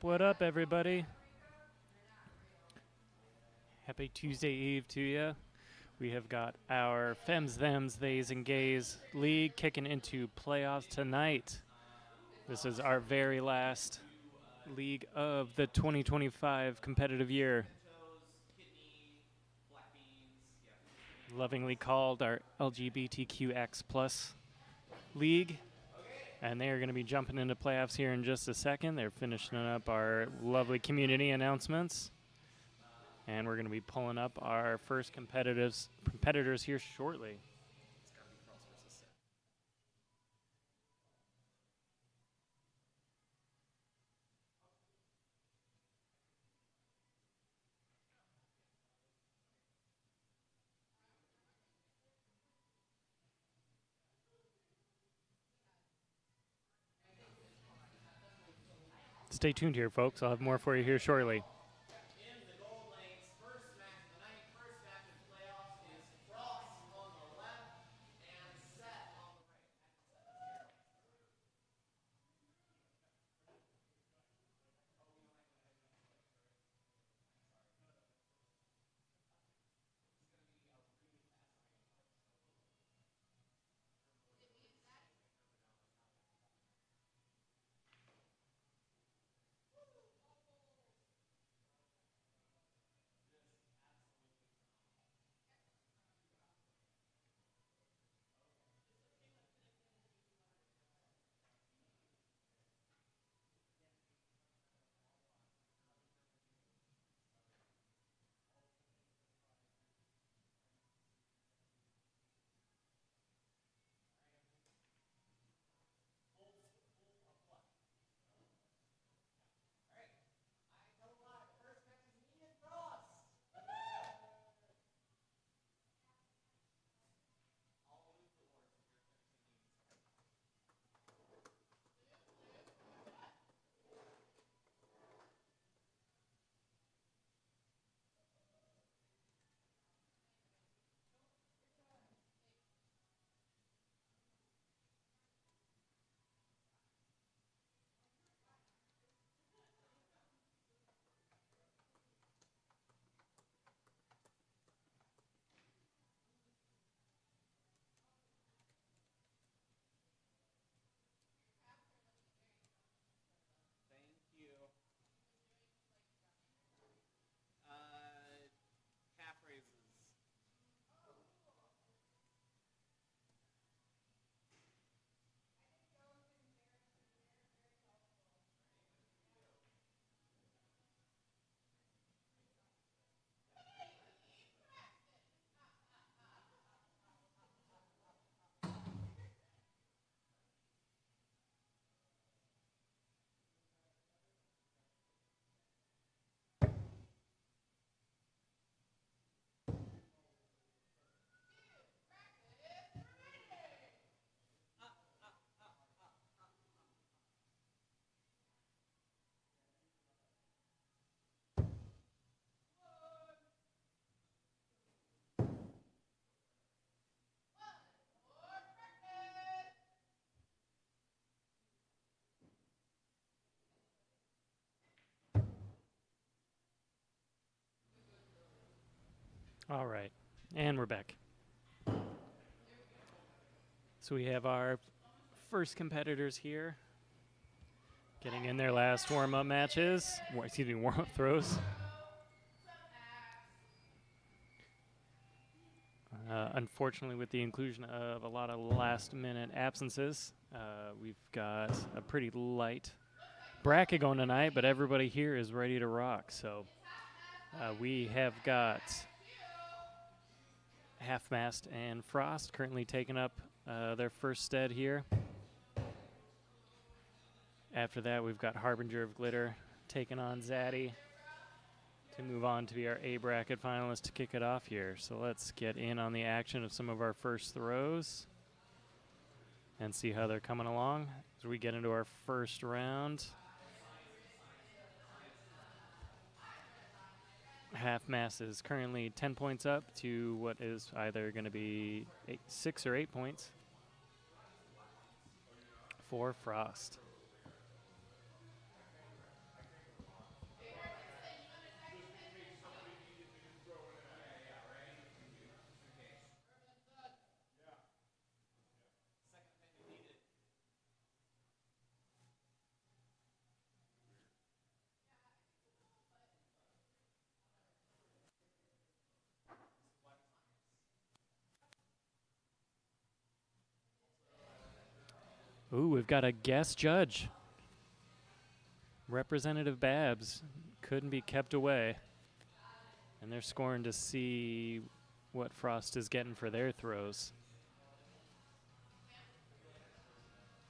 What up, everybody? Happy Tuesday Eve to you. We have got our Fems, Thems, Theys, and Gays League kicking into playoffs tonight. This is our very last league of the 2025 competitive year. Lovingly called our LGBTQX plus league. And they are going to be jumping into playoffs here in just a second. They're finishing up our lovely community announcements. And we're going to be pulling up our first competitors here shortly. Stay tuned here, folks. I'll have more for you here shortly. All right, and we're back. So we have our first competitors here getting in their last warm-up matches. Warm-up throws. Unfortunately, with the inclusion of a lot of last-minute absences, we've got a pretty light bracket going tonight, but everybody here is ready to rock. So we have got Half-Mast and Frost currently taking up their first stead here. After that, we've got Harbinger of Glitter taking on Zaddy to move on to be our A bracket finalist to kick it off here. So let's get in on the action of some of our first throws and see how they're coming along as we get into our first round. Half-Mast is currently 10 points up to what is either going to be 6 or 8 points for Frost. Ooh, we've got a guest judge. Representative Babs couldn't be kept away. And they're scoring to see what Frost is getting for their throws.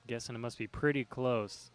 Guessing it must be pretty close.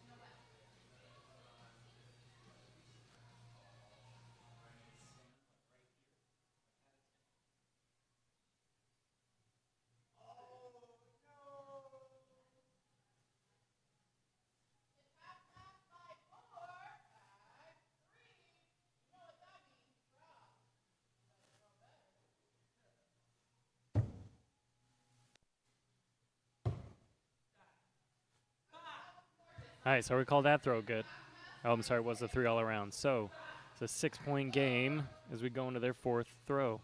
All right, so we call that throw good. Oh, I'm sorry, it was a 3 all around. So it's a 6-point game as we go into their 4th throw.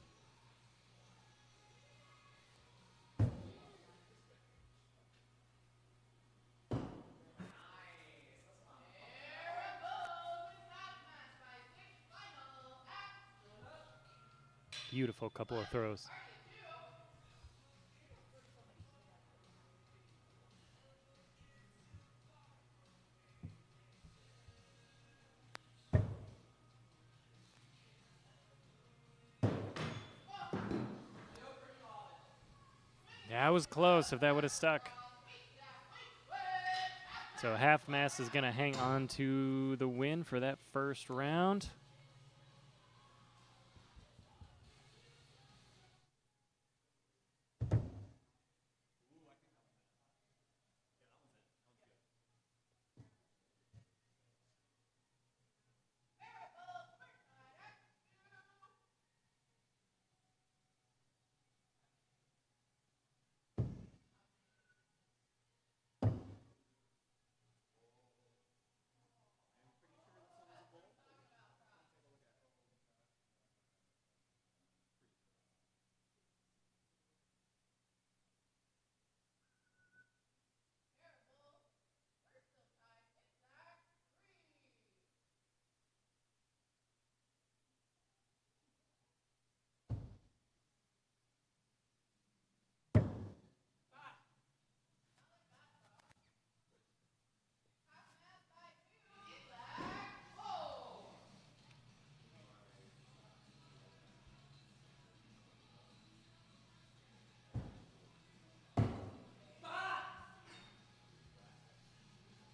Beautiful couple of throws. That was close if that would have stuck. So Half Mast is going to hang on to the win for that first round.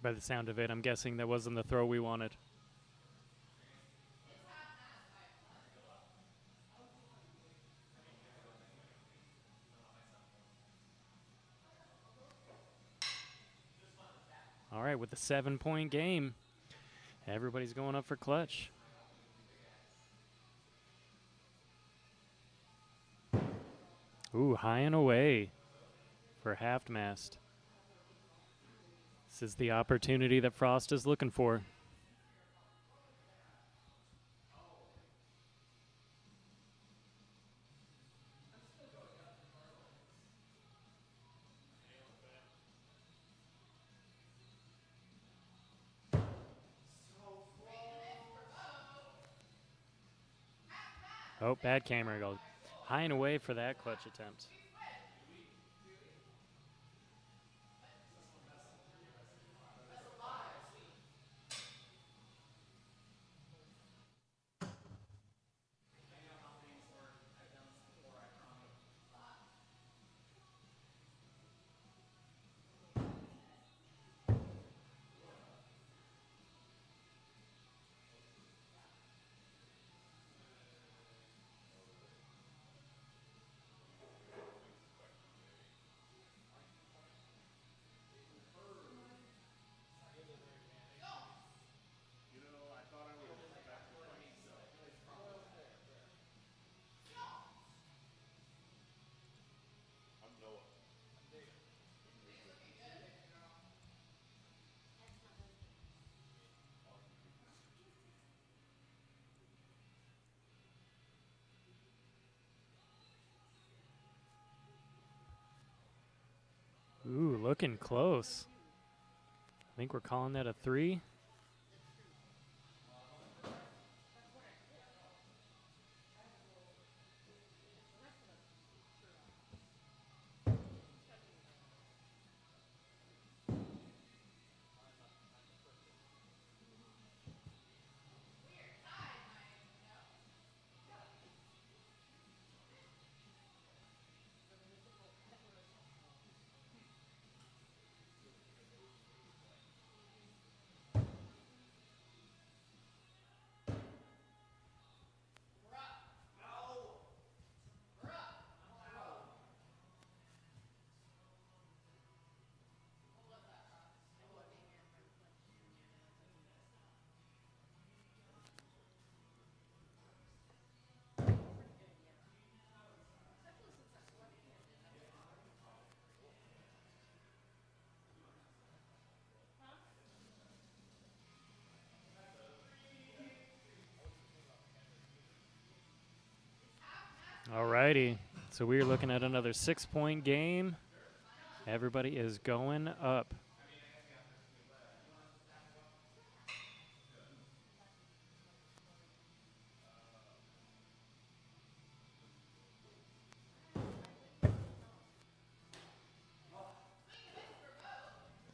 By the sound of it, I'm guessing that wasn't the throw we wanted. All right, with the 7-point game, everybody's going up for clutch. Ooh, high and away for Half Mast. This is the opportunity that Frost is looking for. Oh, bad camera goes. High and away for that clutch attempt. Ooh, looking close. I think we're calling that a 3. righty. So we're looking at another 6-point game. Everybody is going up.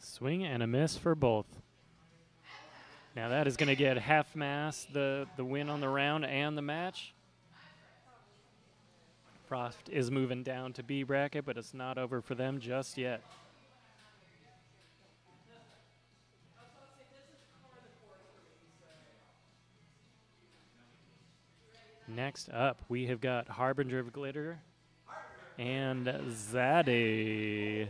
Swing and a miss for both. Now that is going to get half mass the win on the round and the match. Frost is moving down to B bracket, but it's not over for them just yet. Next up, we have got Harbinger of Glitter and Zaddy.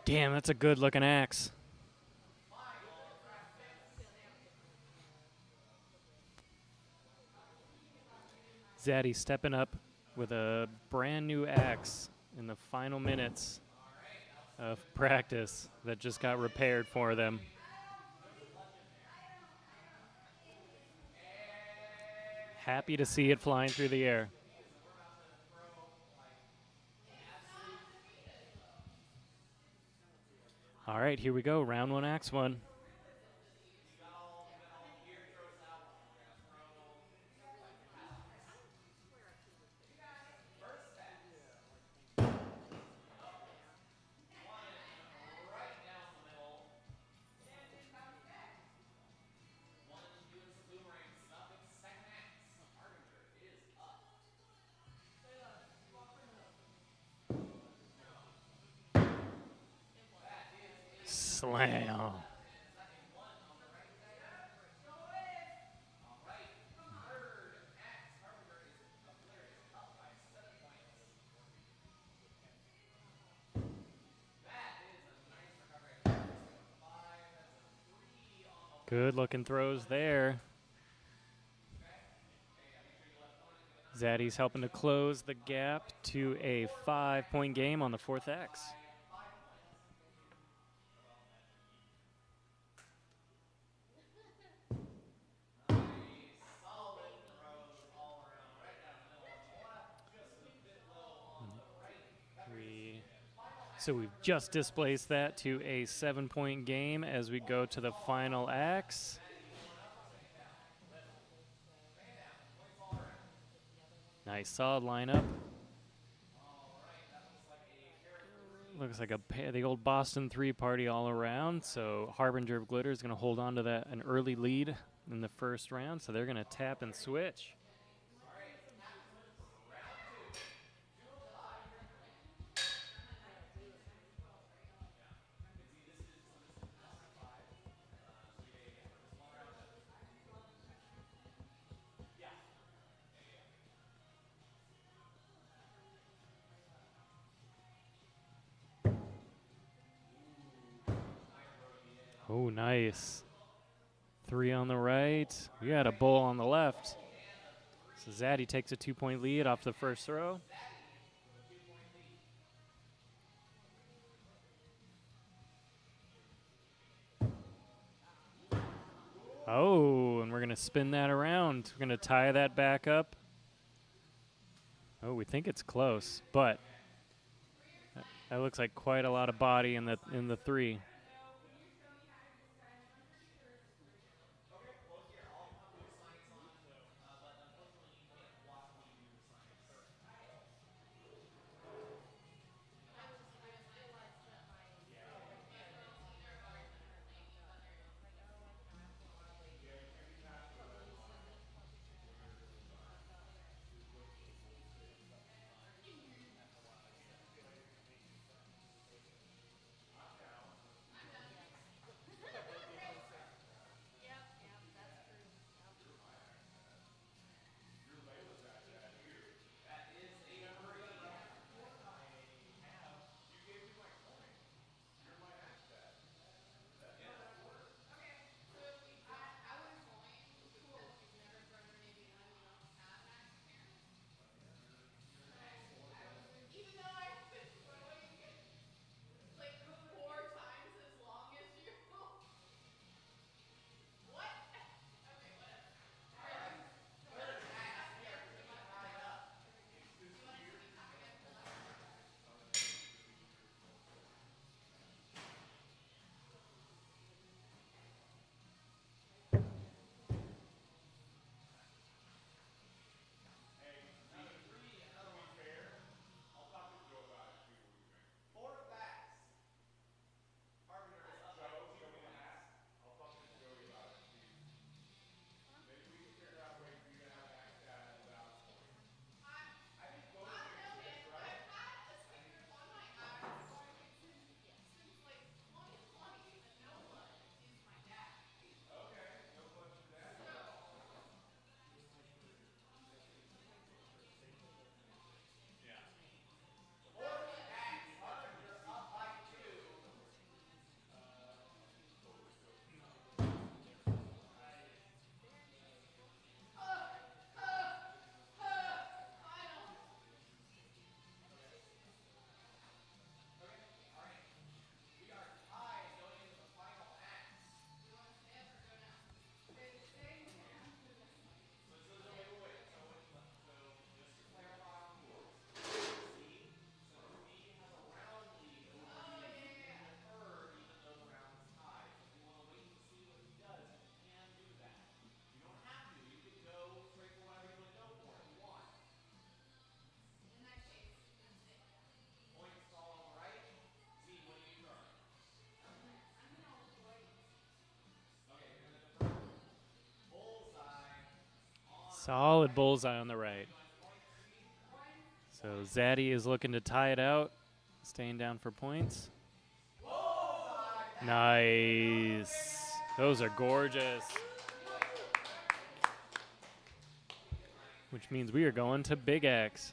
Damn, that's a good looking axe. Zaddy stepping up with a brand new axe in the final minutes of practice that just got repaired for them. Happy to see it flying through the air. All right, here we go. Round one, axe one. Slam. Good looking throws there. Zaddy's helping to close the gap to a 5-point game on the fourth X. So we've just displaced that to a 7-point game as we go to the final axe. Nice solid lineup. Looks like the old Boston 3 party all around. So Harbinger of Glitter is going to hold on to an early lead in the first round. So they're going to tap and switch. Oh, nice. 3 on the right. We got a bull on the left. So Zaddy takes a 2-point lead off the first throw. Oh, and we're going to spin that around. We're going to tie that back up. Oh, we think it's close, but that looks like quite a lot of body in the 3. Solid bullseye on the right. So Zaddy is looking to tie it out, staying down for points. Nice. Those are gorgeous. Which means we are going to Big X.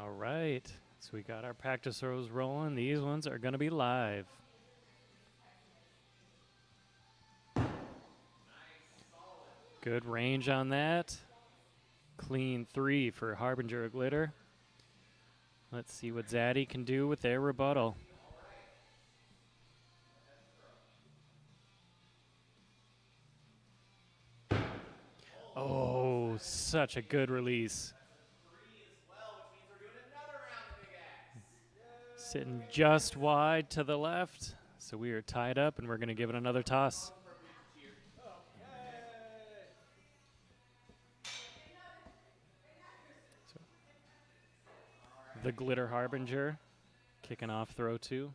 All right, so we got our practice throws rolling. These ones are going to be live. Good range on that. Clean 3 for Harbinger of Glitter. Let's see what Zaddy can do with their rebuttal. Oh, such a good release. Sitting just wide to the left. So we are tied up, and we're going to give it another toss. So the Glitter Harbinger kicking off throw 2.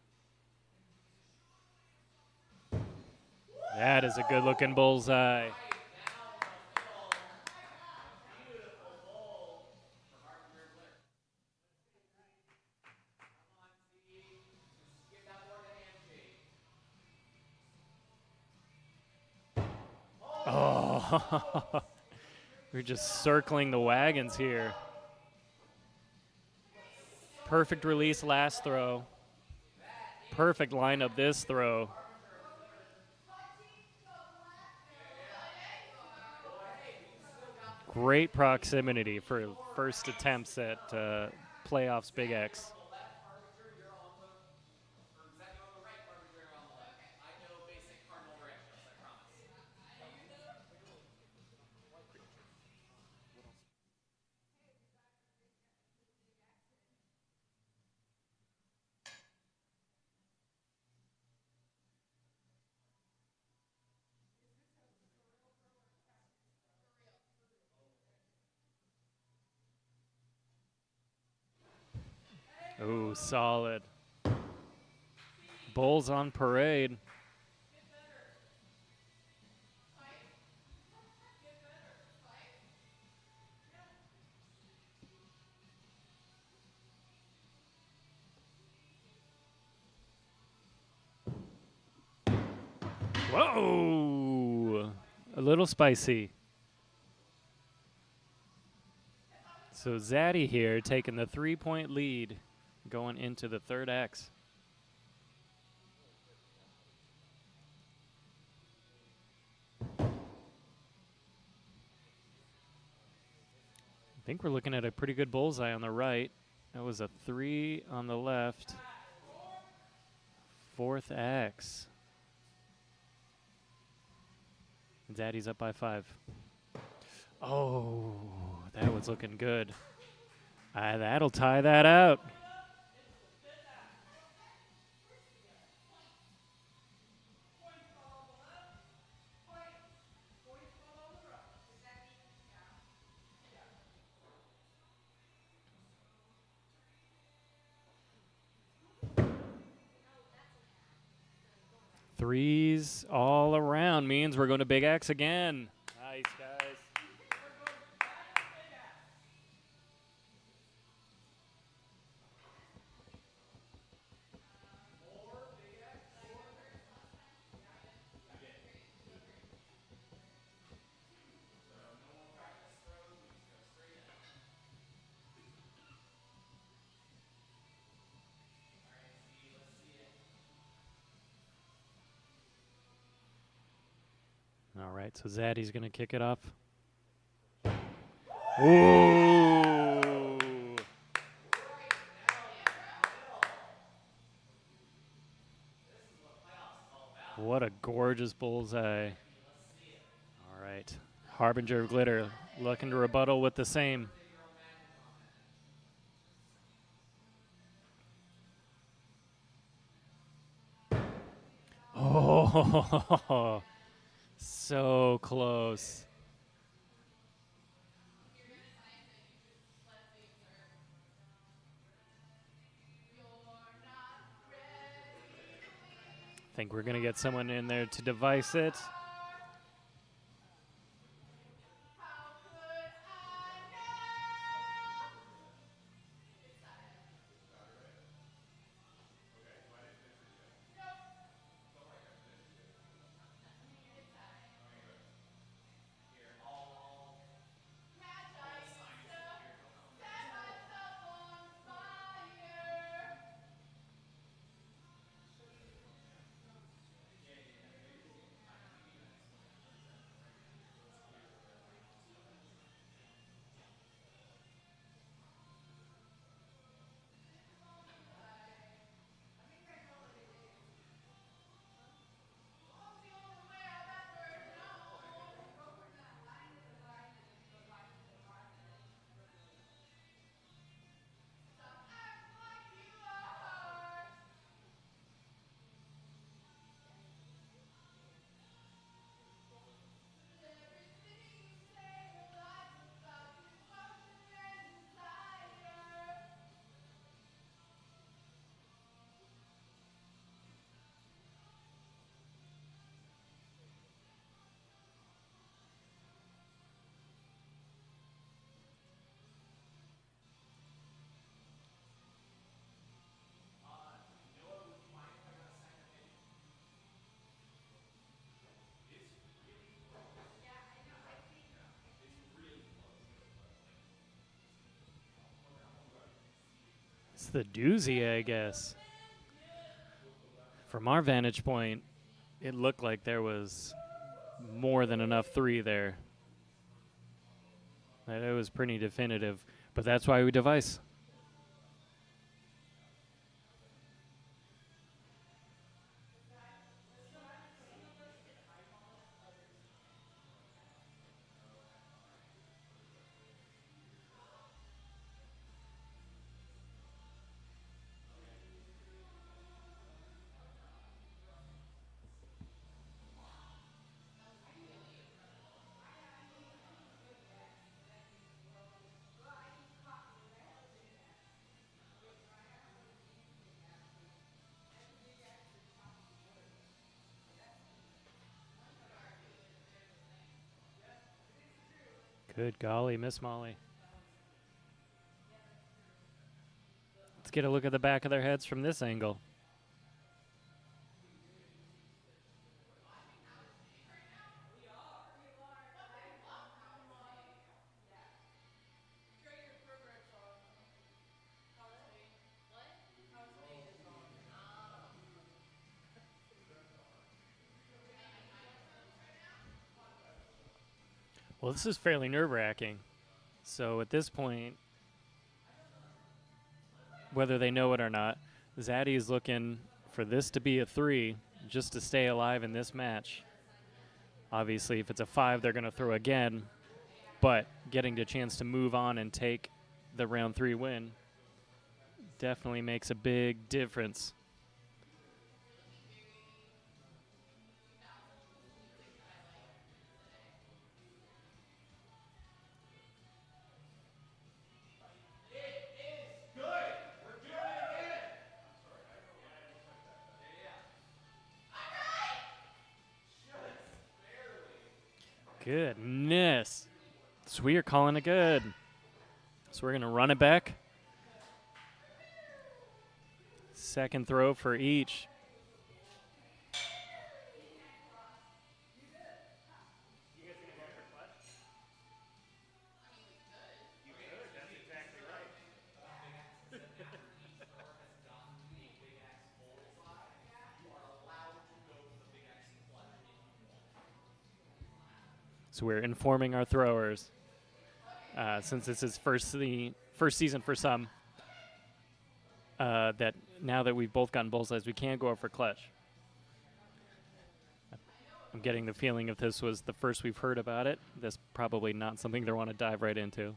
That is a good-looking bullseye. Oh, we're just circling the wagons here. Perfect release last throw. Perfect lineup this throw. Great proximity for first attempts at playoffs Big X. Oh, solid. Bulls on parade. Whoa! A little spicy. So Zaddy here taking the 3-point lead going into the third X. I think we're looking at a pretty good bullseye on the right. That was a 3 on the left. Fourth X. Zaddy's up by 5. Oh, that was looking good. That'll tie that out. Threes all around means we're going to Big X again. Nice, guys. All right, so Zaddy's going to kick it off. Ooh. What a gorgeous bullseye. All right, Harbinger of Glitter looking to rebuttal with the same. Oh, so close. I think we're going to get someone in there to device it. It's the doozy, I guess. From our vantage point, it looked like there was more than enough three there. It was pretty definitive, but that's why we device. Good golly, Miss Molly. Let's get a look at the back of their heads from this angle. Well, this is fairly nerve-wracking. So at this point, whether they know it or not, Zaddy is looking for this to be a 3 just to stay alive in this match. Obviously, if it's a 5, they're going to throw again. But getting the chance to move on and take the round 3 win definitely makes a big difference. Goodness. So we are calling it good. So we're going to run it back. Second throw for each. So we're informing our throwers, since this is the first season for some, that now that we've both gotten bullseyes, we can't go up for clutch. I'm getting the feeling if this was the first we've heard about it, that's probably not something they want to dive right into.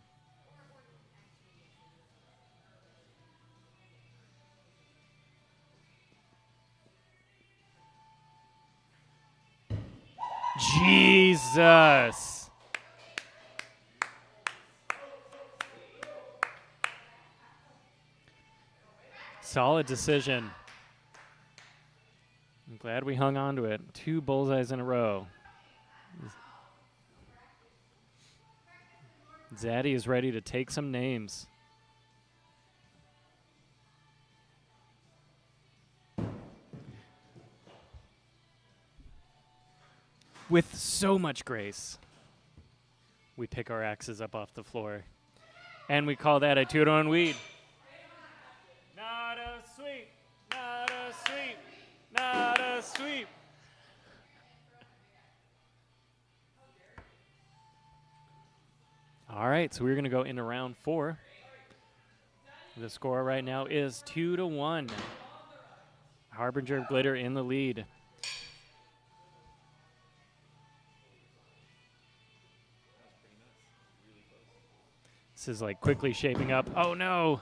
Jesus. Solid decision. I'm glad we hung on to it. 2 bullseyes in a row. Zaddy is ready to take some names. With so much grace, we pick our axes up off the floor. And we call that a 2-to-1 weed. Not a sweep, not a sweep, not a sweep. All right, so we're going to go into round 4. The score right now is 2-1. Harbinger of Glitter in the lead. This is like quickly shaping up. Oh no!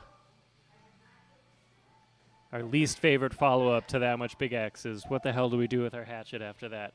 Our least favorite follow-up to that much big X is what the hell do we do with our hatchet after that?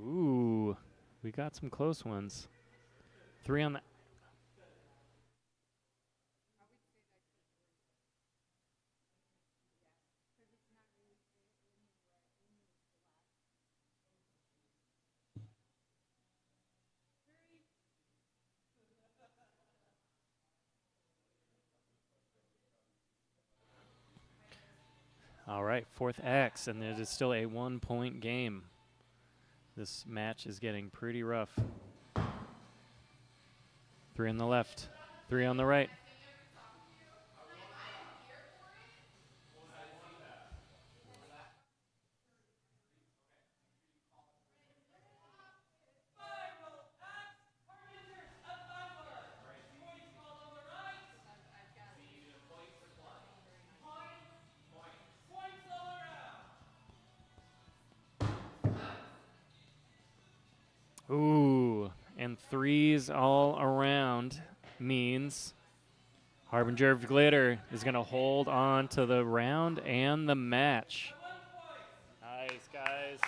Ooh, we got some close ones. 3 on the... All right, fourth X, and it is still a 1-point game. This match is getting pretty rough. 3 on the left, 3 on the right. Ooh, and 3s all around means Harbinger of Glitter is going to hold on to the round and the match. Nice, guys.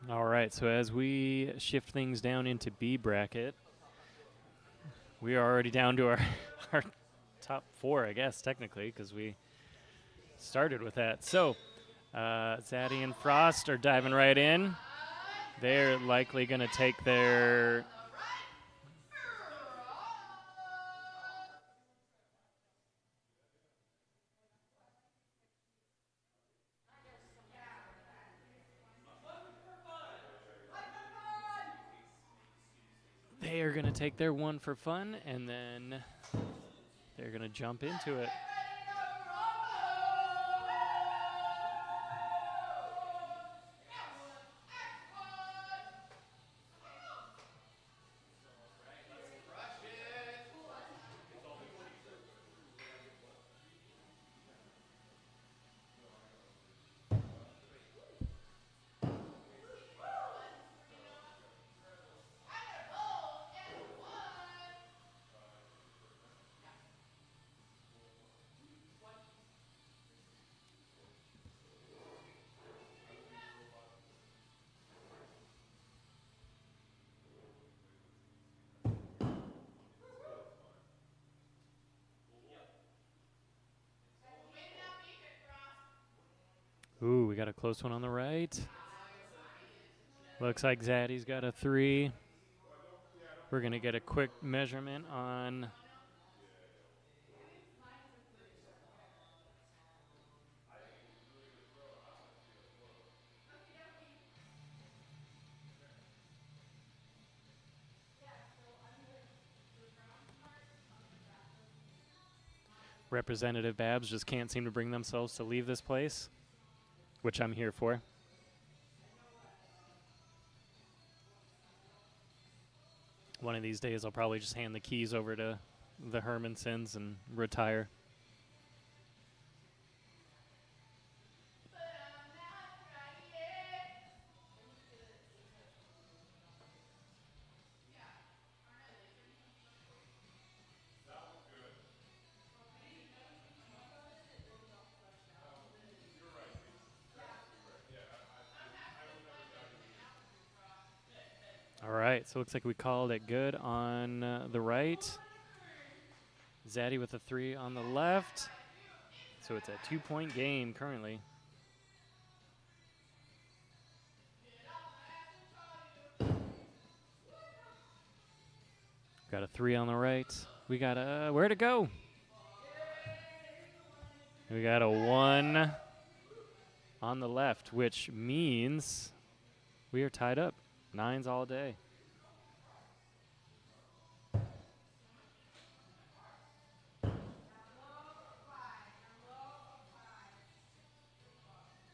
All right, so as we shift things down into B bracket, we are already down to our top 4, I guess, technically, because we started with that. So Zaddy and Frost are diving right in. They're likely going to take their... They are going to take their 1 for fun, and then they're going to jump into it. Ooh, we got a close one on the right. Looks like Zaddy's got a 3. We're going to get a quick measurement on... Representative Babs just can't seem to bring themselves to leave this place, which I'm here for. One of these days, I'll probably just hand the keys over to the Hermansons and retire. All right, so it looks like we called it good on the right. Zaddy with a 3 on the left. So it's a 2-point game currently. got a 3 on the right. We got a, where'd it go? We got a 1 on the left, which means we are tied up. 9s all day.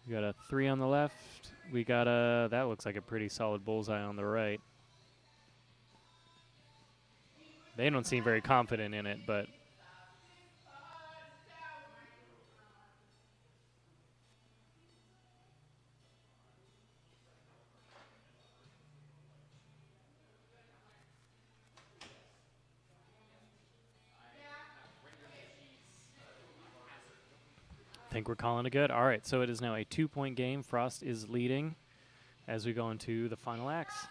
We got a 3 on the left. We got a, that looks like a pretty solid bullseye on the right. They don't seem very confident in it, but I think we're calling it good. All right, so it is now a 2-point game. Frost is leading as we go into the final acts.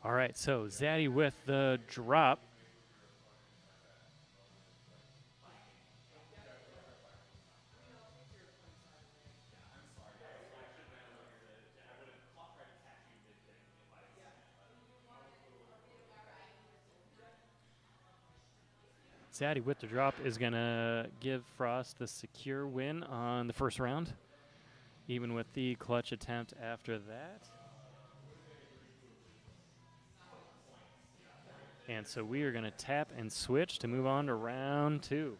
All right, so Zaddy with the drop. Zaddy with the drop is going to give Frost the secure win on the first round, even with the clutch attempt after that. And so we are going to tap and switch to move on to round 2.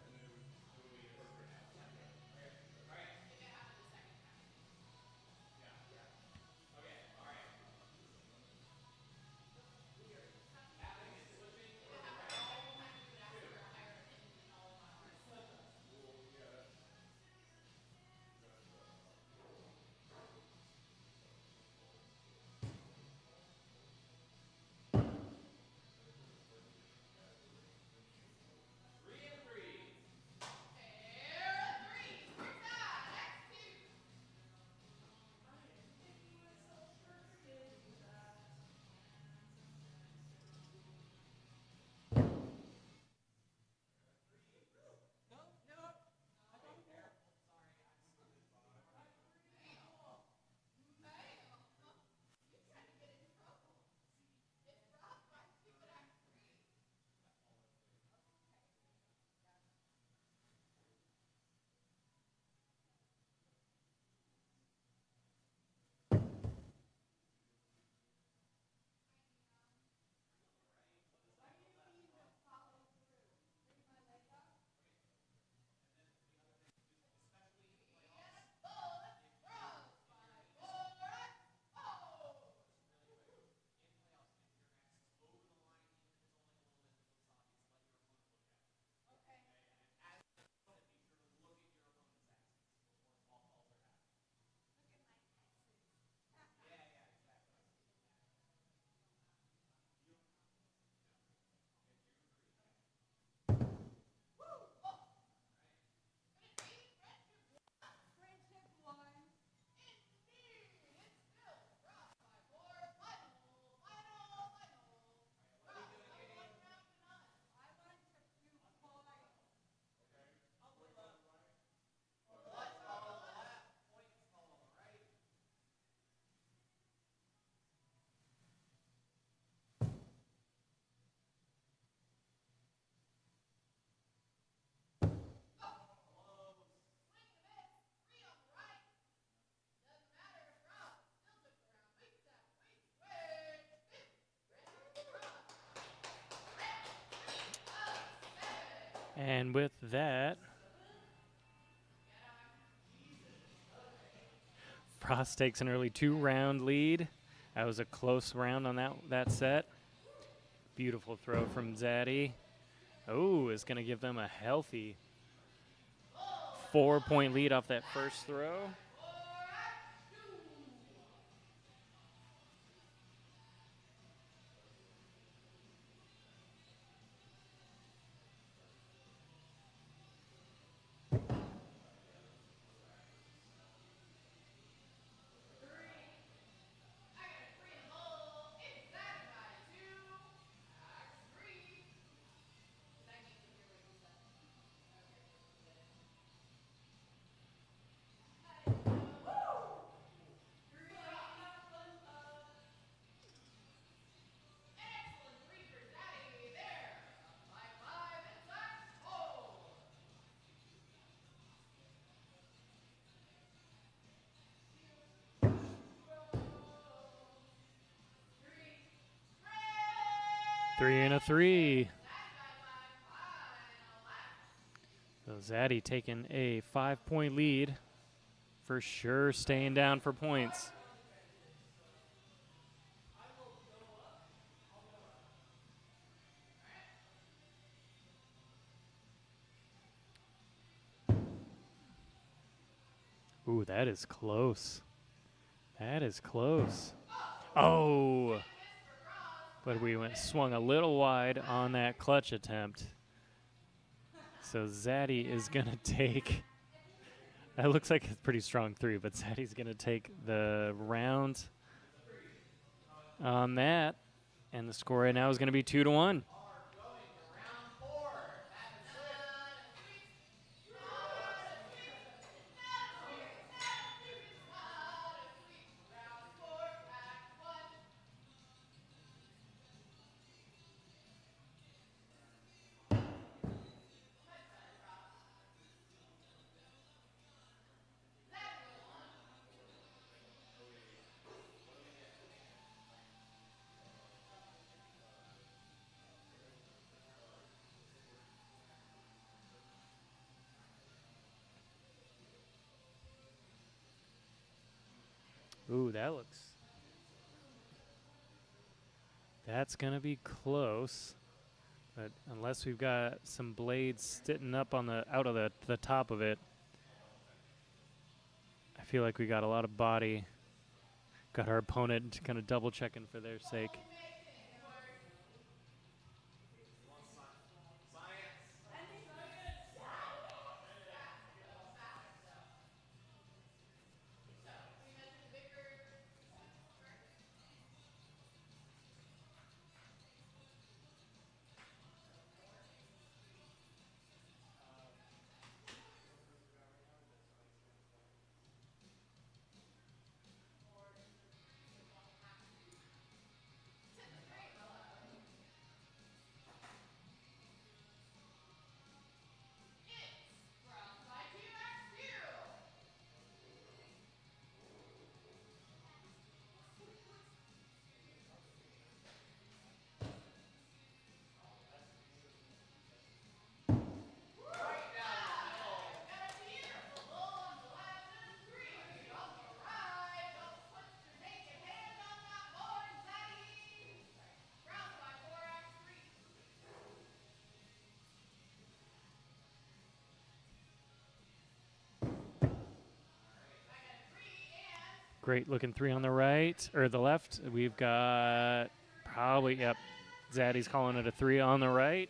And with that, Frost takes an early 2-round lead. That was a close round on that set. Beautiful throw from Zaddy. Oh, is going to give them a healthy 4-point lead off that first throw. Three and a 3. So Zaddy taking a 5-point lead. For sure staying down for points. Ooh, that is close. That is close. Oh! But we swung a little wide on that clutch attempt. So Zaddy is going to take, that looks like a pretty strong 3, but Zaddy's going to take the round on that. And the score right now is going to be 2-1. Ooh, that's going to be close. But unless we've got some blades sitting up on out of the top of it, I feel like we got a lot of body. Got our opponent kind of double checking for their sake. Great looking 3 on the right, or the left. We've got probably, yep, Zaddy's calling it a 3 on the right.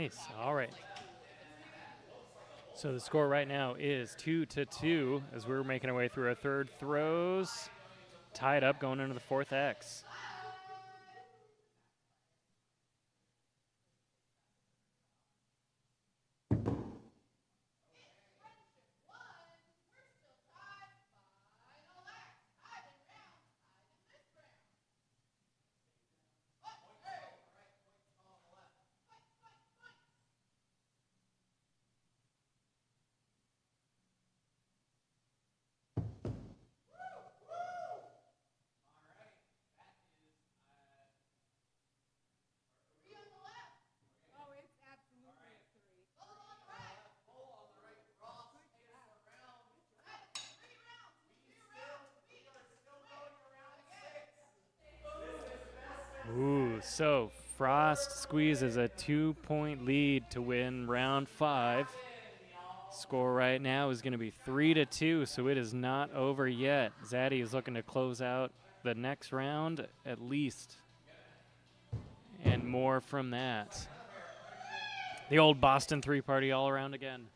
Nice. All right. So the score right now is 2-2 as we're making our way through our third throws. Tied up going into the fourth X. Ooh, so Frost squeezes a 2-point lead to win round 5. Score right now is going to be 3-2, so it is not over yet. Zaddy is looking to close out the next round at least, and more from that. The old Boston 3-party all around again.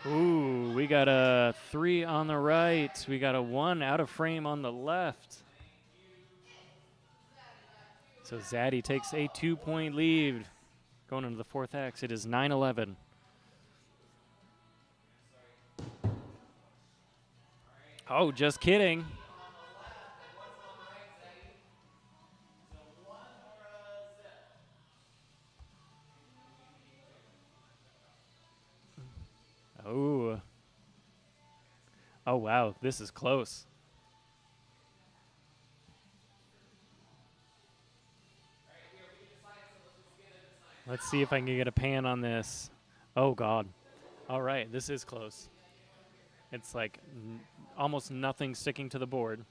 Ooh, we got a 3 on the right. We got a 1 out of frame on the left. So Zaddy takes a 2-point lead going into the fourth X. It is 9-11. Oh, just kidding. Oh. Oh, wow. This is close. Let's see if I can get a pan on this. Oh, God. All right. This is close. It's like almost nothing sticking to the board.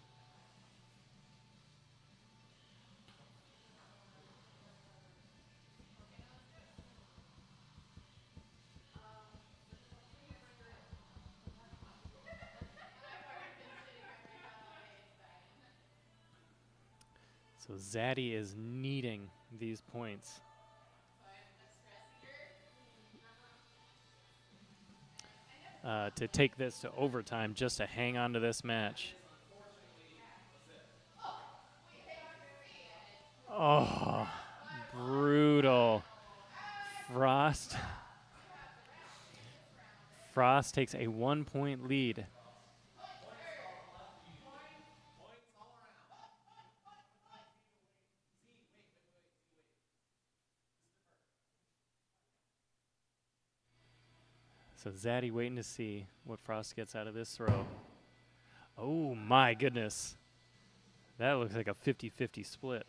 So Zaddy is needing these points. To take this to overtime just to hang on to this match. Oh, brutal. Frost takes a 1-point lead. So Zaddy waiting to see what Frost gets out of this throw. Oh, my goodness. That looks like a 50-50 split.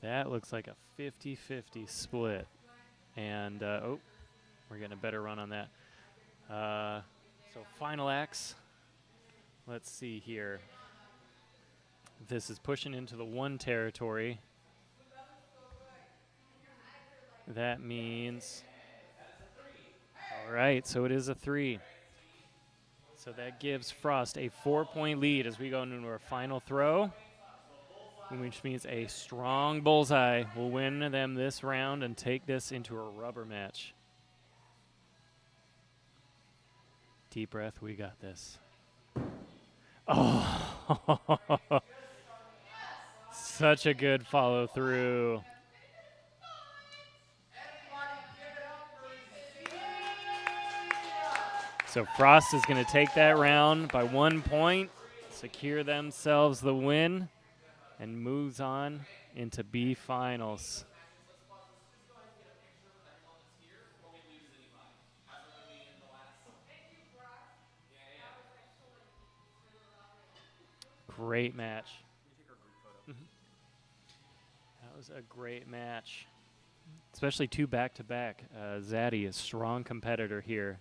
That looks like a 50-50 split. And, oh, we're getting a better run on that. So final X. Let's see here. This is pushing into the 1 territory. That means, all right, so it is a 3. So that gives Frost a 4-point lead as we go into our final throw, which means a strong bullseye will win them this round and take this into a rubber match. Deep breath, we got this. Oh, such a good follow through. So Frost is going to take that round by 1 point, secure themselves the win, and moves on into B finals. great match. That was a great match, especially two back-to-back. Zaddy, a strong competitor here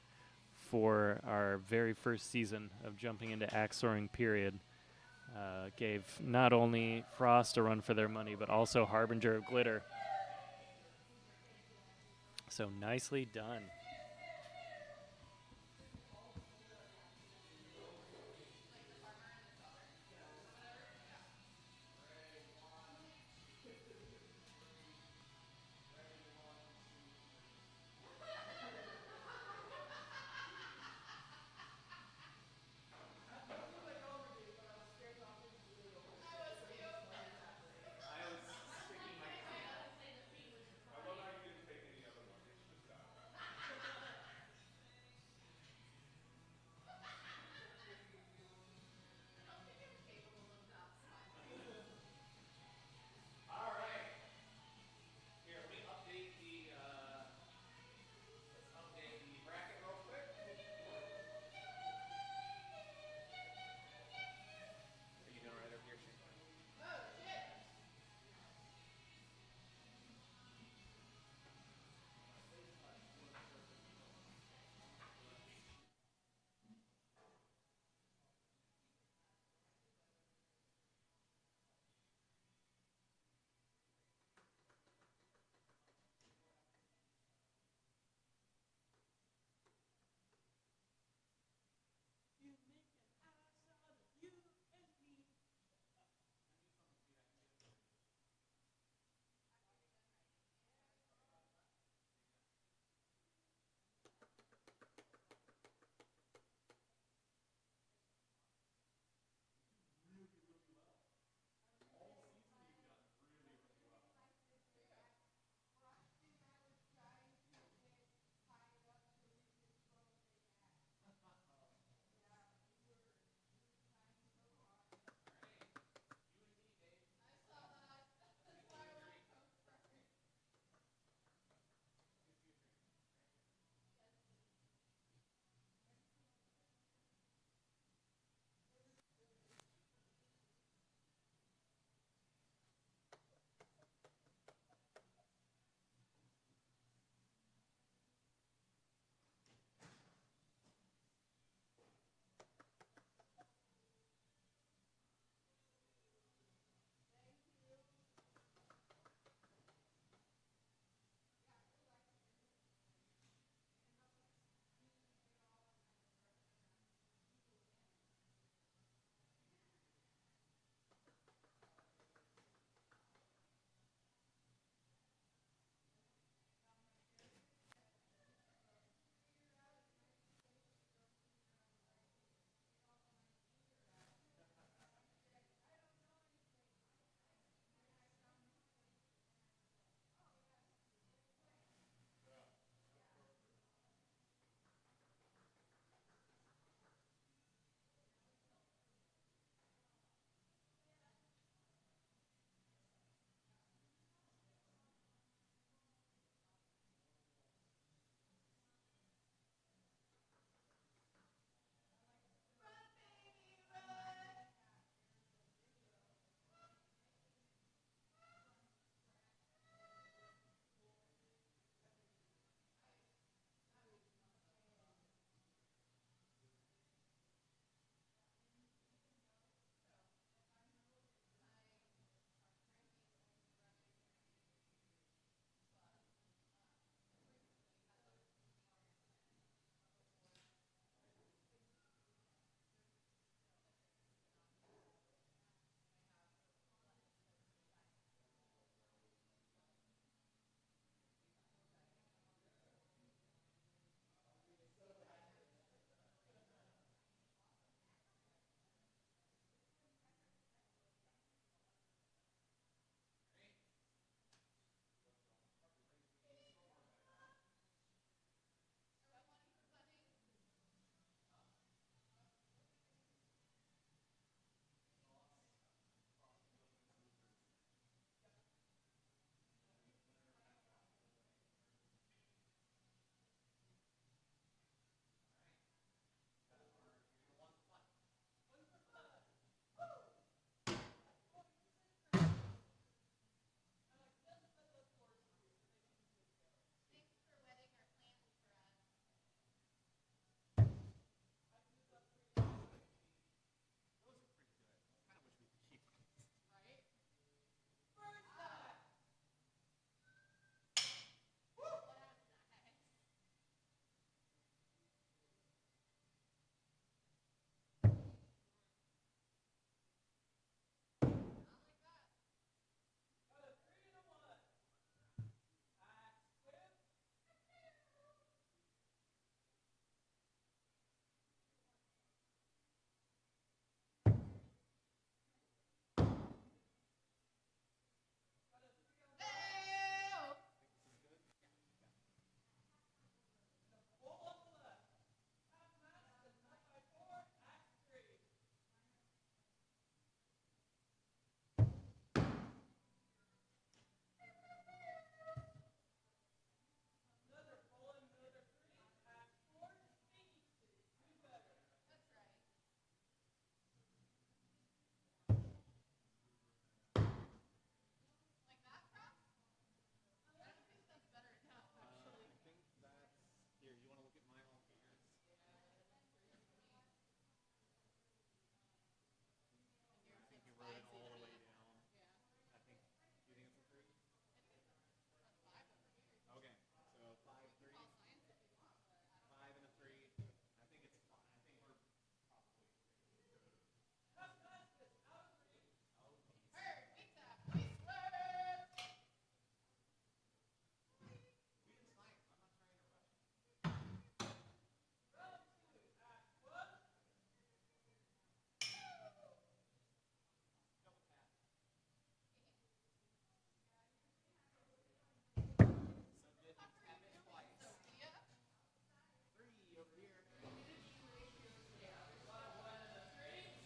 for our very first season of jumping into axe throwing period. Gave not only Frost a run for their money, but also Harbinger of Glitter. So nicely done.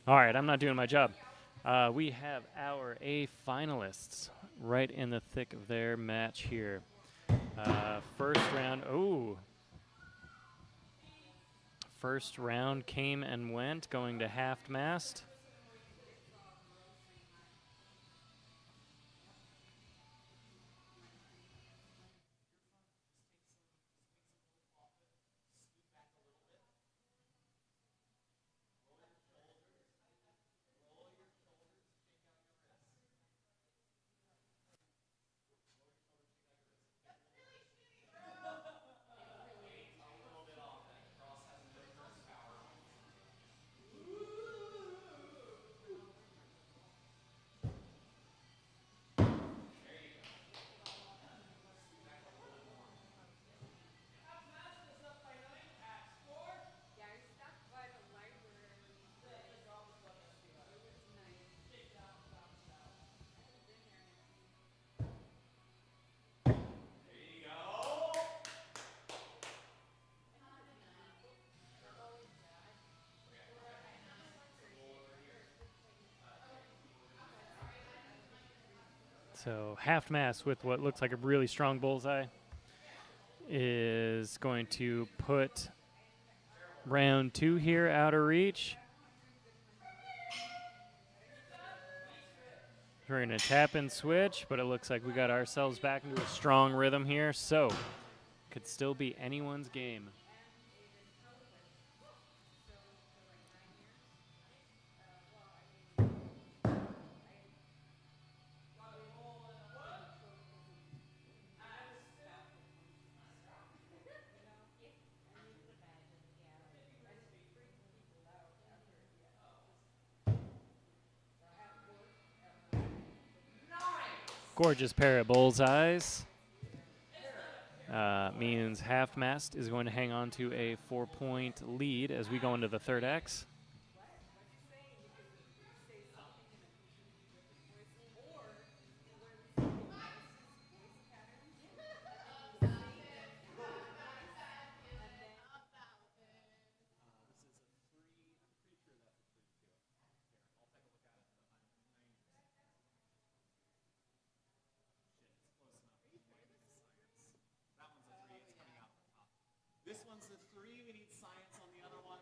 All right, I'm not doing my job. We have our A finalists right in the thick of their match here. First round. Oh. First round came and went, going to half mast. So half mast with what looks like a really strong bullseye is going to put round 2 here out of reach. We're going to tap and switch, but it looks like we got ourselves back into a strong rhythm here. So could still be anyone's game. Gorgeous pair of bullseyes. Means half mast is going to hang on to a 4-point lead as we go into the third X. This one's a 3. We need science on the other one.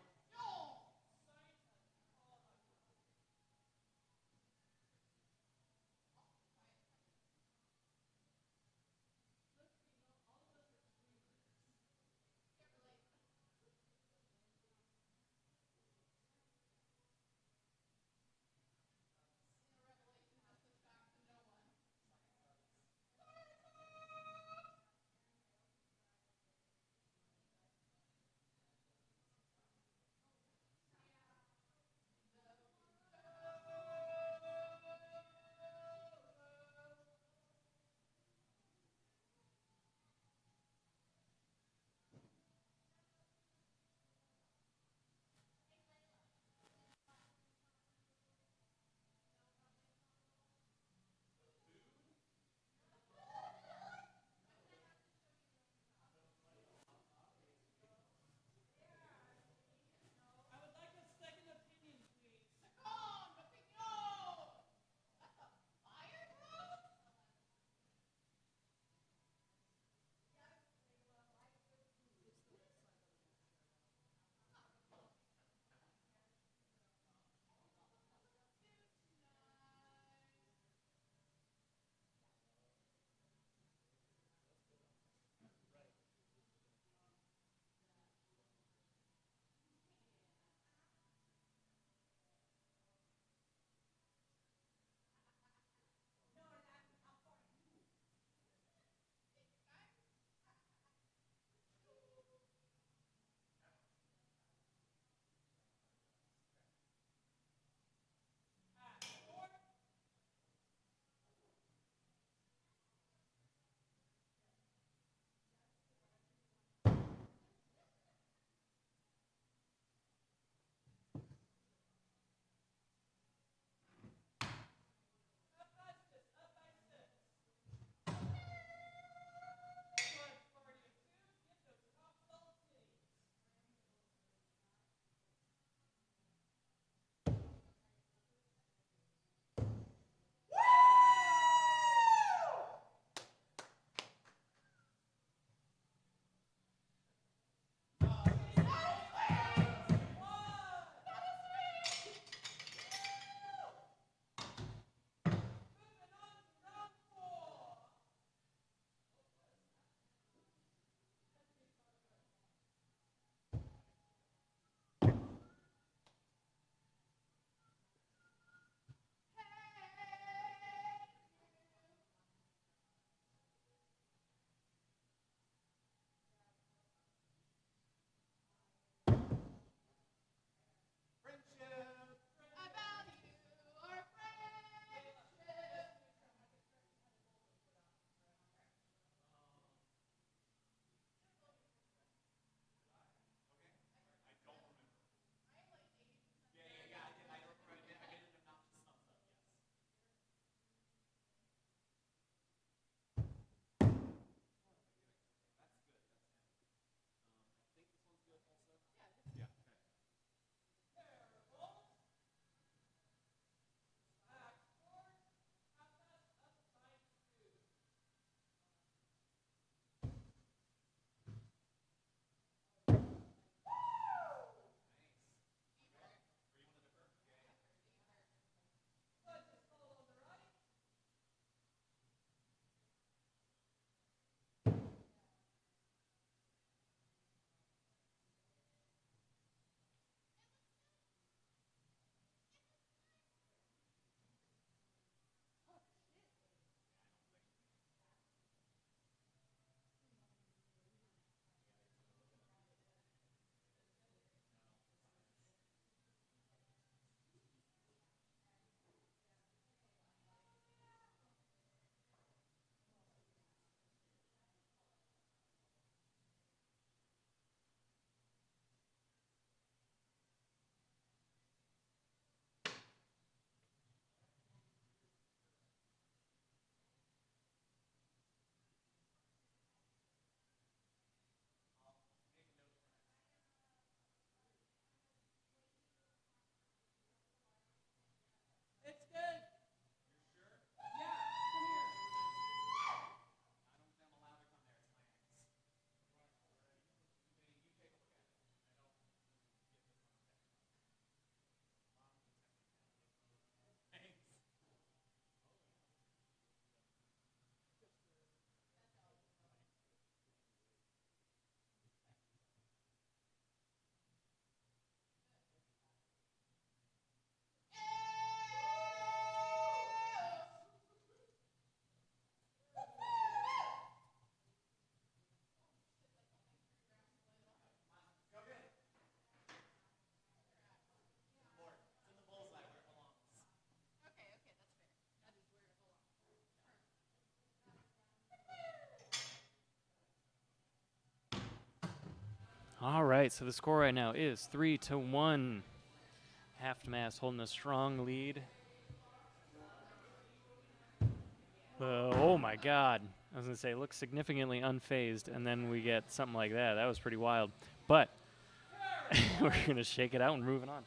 All right, so the score right now is 3-1. Half mast holding a strong lead. Oh my God. I was going to say, looks significantly unfazed, and then we get something like that. That was pretty wild. But we're going to shake it out and moving on.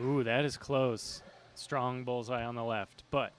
Ooh, that is close. Strong bullseye on the left, but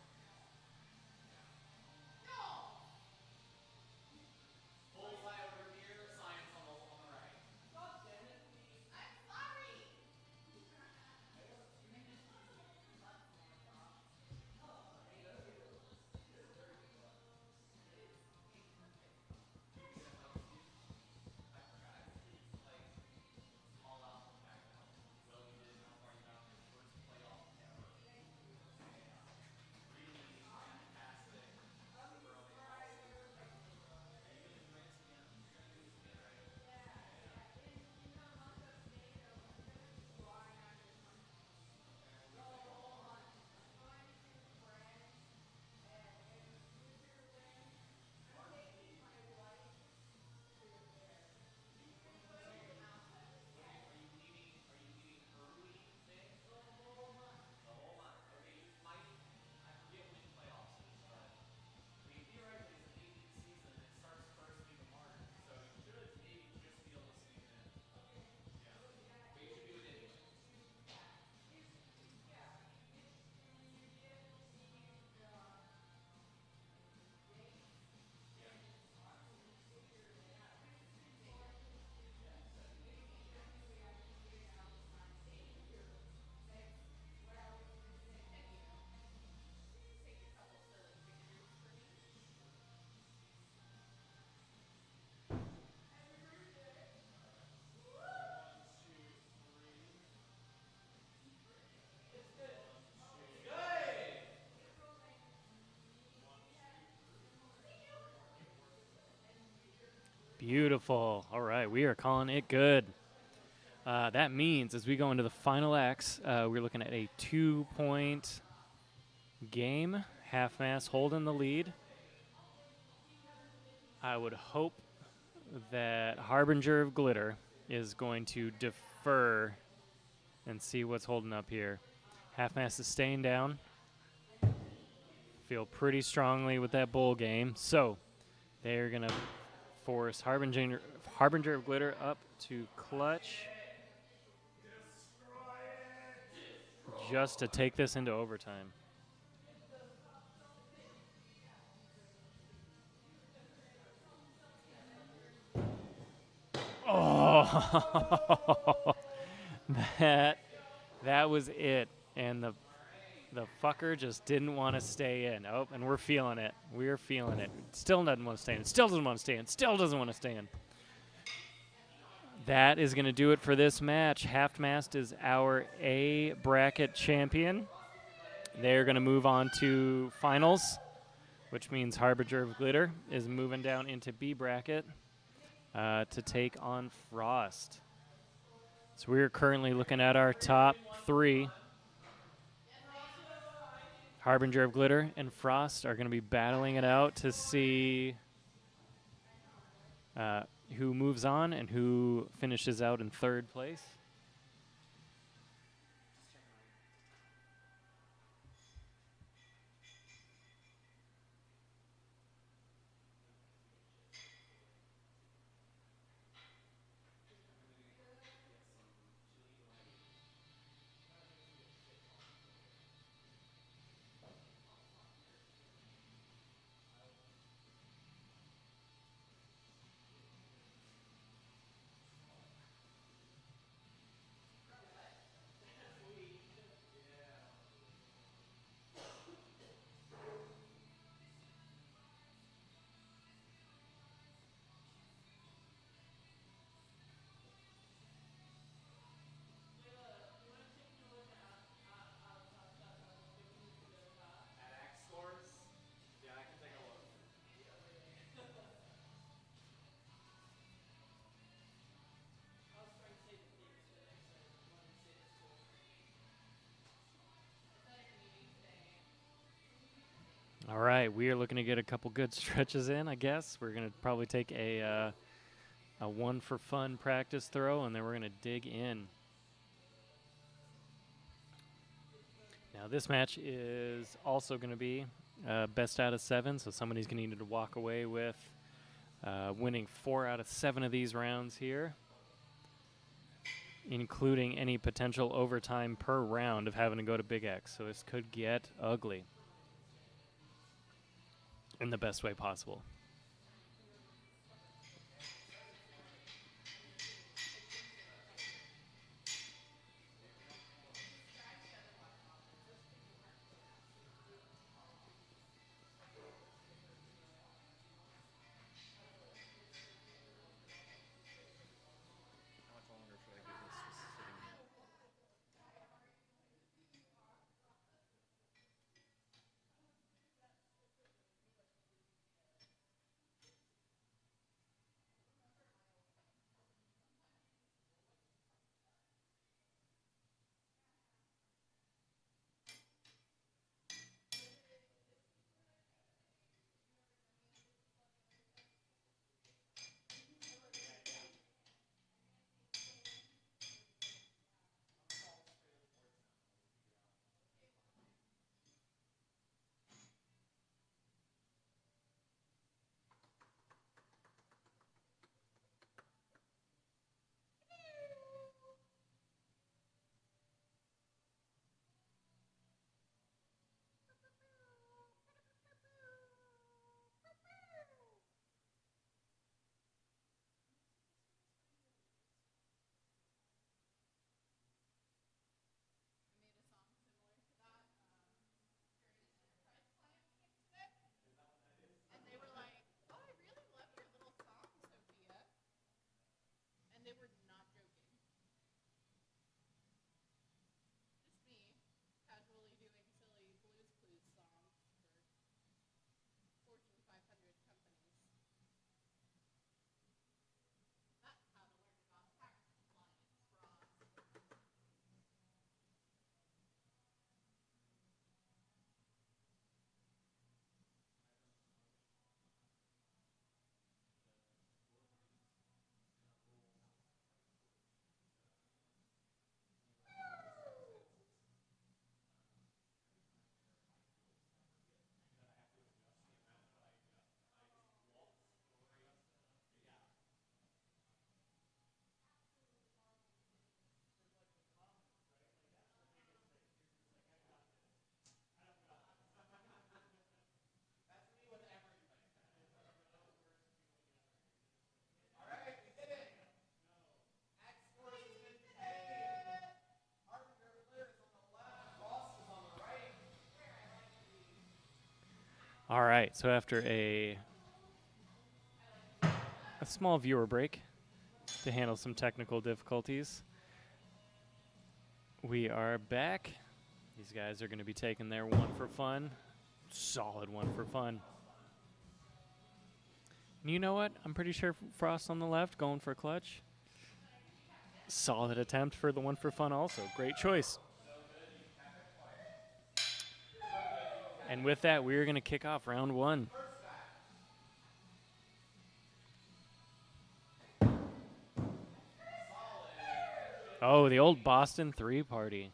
beautiful. All right, we are calling it good. That means as we go into the final acts, we're looking at a 2-point game. Half mast holding the lead. I would hope that Harbinger of Glitter is going to defer and see what's holding up here. Half mast is staying down. Feel pretty strongly with that bull game. So they're going to force Harbinger of Glitter up to clutch just to take this into overtime. Oh, that was it, and the fucker just didn't want to stay in. Oh, and we're feeling it. We're feeling it. Still doesn't want to stay in. Still doesn't want to stay in. Still doesn't want to stay in. That is going to do it for this match. Half mast is our A bracket champion. They're going to move on to finals, which means Harbinger of Glitter is moving down into B bracket to take on Frost. So we're currently looking at our top three. Harbinger of Glitter and Frost are going to be battling it out to see who moves on and who finishes out in third place. All right, we are looking to get a couple good stretches in, I guess. We're going to probably take a one for fun practice throw, and then we're going to dig in. Now, this match is also going to be best out of 7, so somebody's going to need to walk away with winning 4 out of 7 of these rounds here, including any potential overtime per round of having to go to Big X. So this could get ugly in the best way possible. All right, so after a small viewer break to handle some technical difficulties, we are back. These guys are going to be taking their one for fun. Solid one for fun. And you know what? I'm pretty sure Frost on the left going for clutch. Solid attempt for the one for fun also. Great choice. And with that, we're going to kick off round 1. Oh, the old Boston 3 party.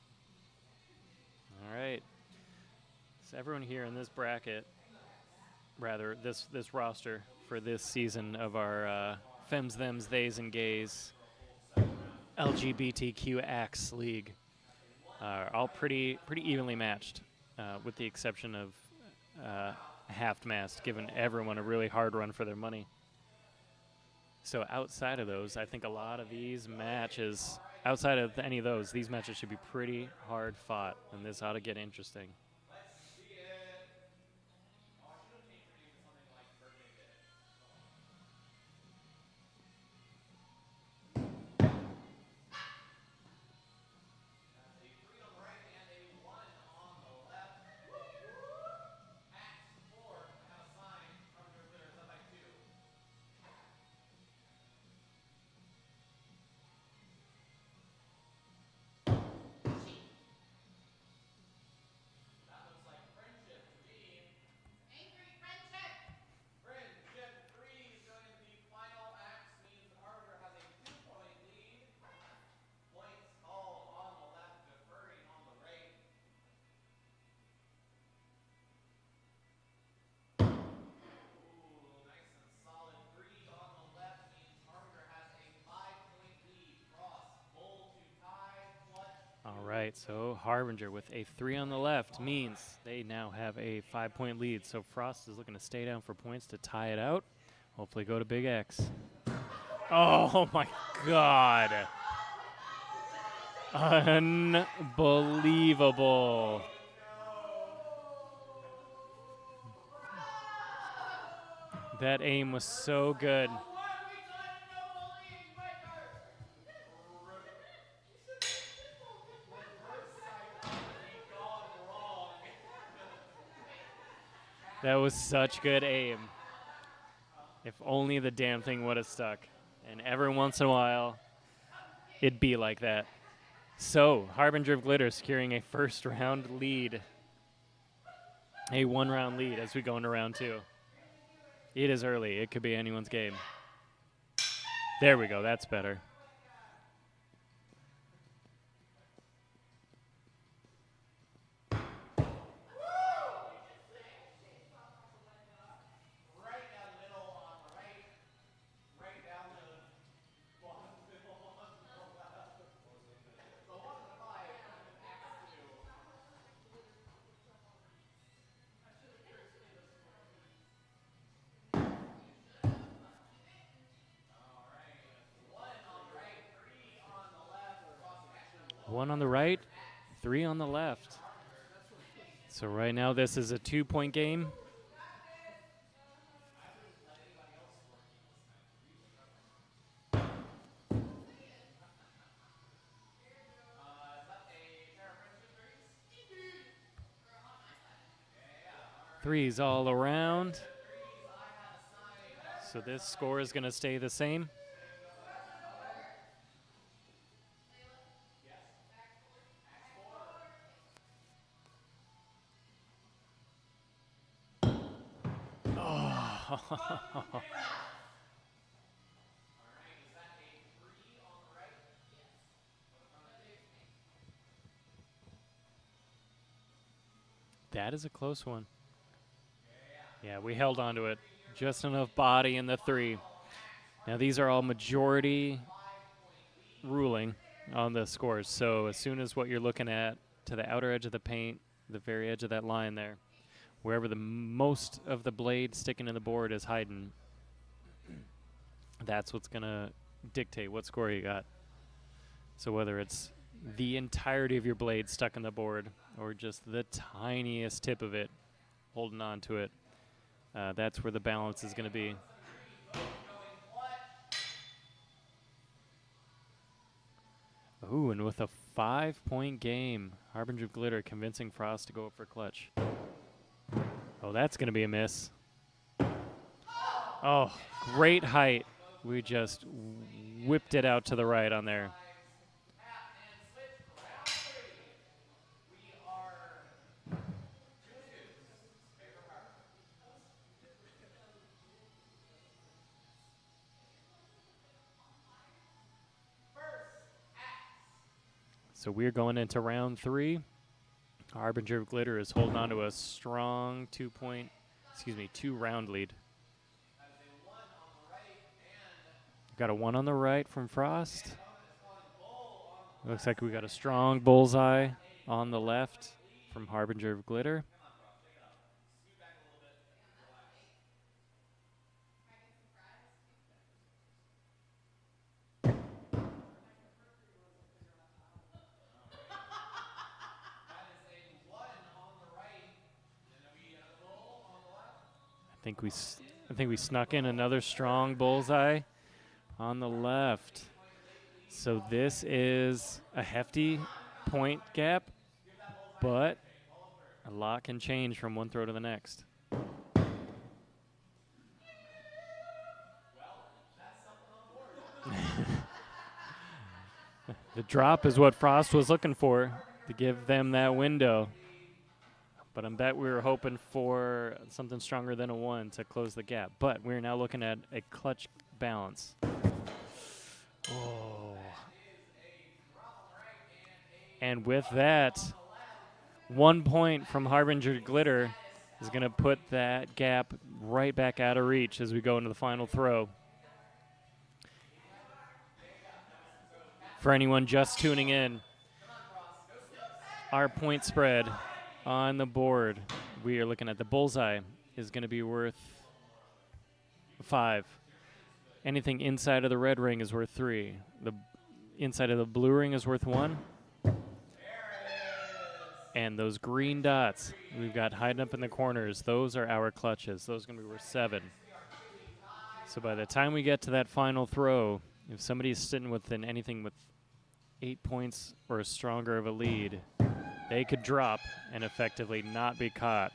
All right. So everyone here in this bracket, rather this roster for this season of our Fems, Thems, Theys, and Gays LGBTQX League are all pretty evenly matched, with the exception of half-mast, giving everyone a really hard run for their money. So outside of those, I think a lot of these matches, outside of any of those, these matches should be pretty hard fought, and this ought to get interesting. right, so Harbinger with a 3 on the left means they now have a 5-point lead. So Frost is looking to stay down for points to tie it out. Hopefully go to Big X. Oh, my God. Unbelievable. That aim was so good. That was such good aim. If only the damn thing would have stuck. And every once in a while, it'd be like that. So, Harbinger of Glitter securing a first-round lead. A one-round lead as we go into round 2. It is early. It could be anyone's game. There we go. That's better. One on the right, 3 on the left. So right now this is a 2-point game. Threes all around. So this score is going to stay the same. Oh. That is a close one. Yeah, we held on to it. Just enough body in the 3. Now these are all majority ruling on the scores. So as soon as what you're looking at to the outer edge of the paint, the very edge of that line there, wherever the most of the blade sticking in the board is hiding, that's what's going to dictate what score you got. So whether it's the entirety of your blade stuck in the board or just the tiniest tip of it holding on to it, that's where the balance is going to be. Ooh, and with a 5-point game, Harbinger of Glitter convincing Frost to go up for clutch. Oh, that's going to be a miss. Oh, great height. We just whipped it out to the right on there. So we're going into round 3. Harbinger of Glitter is holding on to a strong 2-round lead. Got a 1 on the right from Frost. Looks like we got a strong bullseye on the left from Harbinger of Glitter. I think we snuck in another strong bullseye on the left. So this is a hefty point gap, but a lot can change from one throw to the next. The drop is what Frost was looking for to give them that window. But I bet we were hoping for something stronger than a 1 to close the gap. But we're now looking at a clutch balance. Oh. And with that, 1 point from Harbinger Glitter is going to put that gap right back out of reach as we go into the final throw. For anyone just tuning in, our point spread on the board, we are looking at the bullseye is going to be worth 5. Anything inside of the red ring is worth 3. The inside of the blue ring is worth 1. And those green dots we've got hiding up in the corners, those are our clutches. Those are going to be worth 7. So by the time we get to that final throw, if somebody's sitting within anything with 8 points or stronger of a lead, they could drop and effectively not be caught.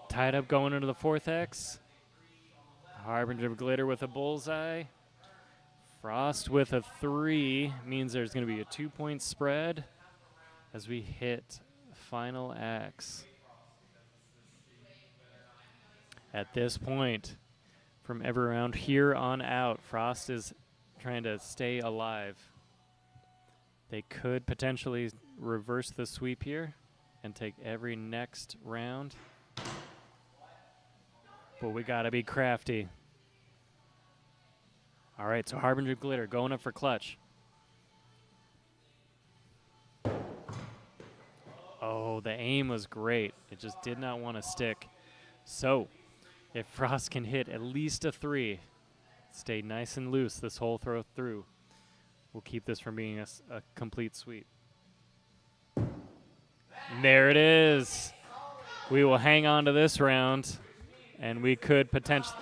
Tied up going into the 4th X. Harbinger of Glitter with a bullseye. Frost with a 3 means there's going to be a 2-point spread as we hit final X. At this point, from every round here on out, Frost is trying to stay alive. They could potentially reverse the sweep here and take every next round. But we got to be crafty. All right, so Harbinger Glitter going up for clutch. Oh, the aim was great. It just did not want to stick. So if Frost can hit at least a 3, stay nice and loose this whole throw through, we'll keep this from being a complete sweep. And there it is. We will hang on to this round. And we could potentially...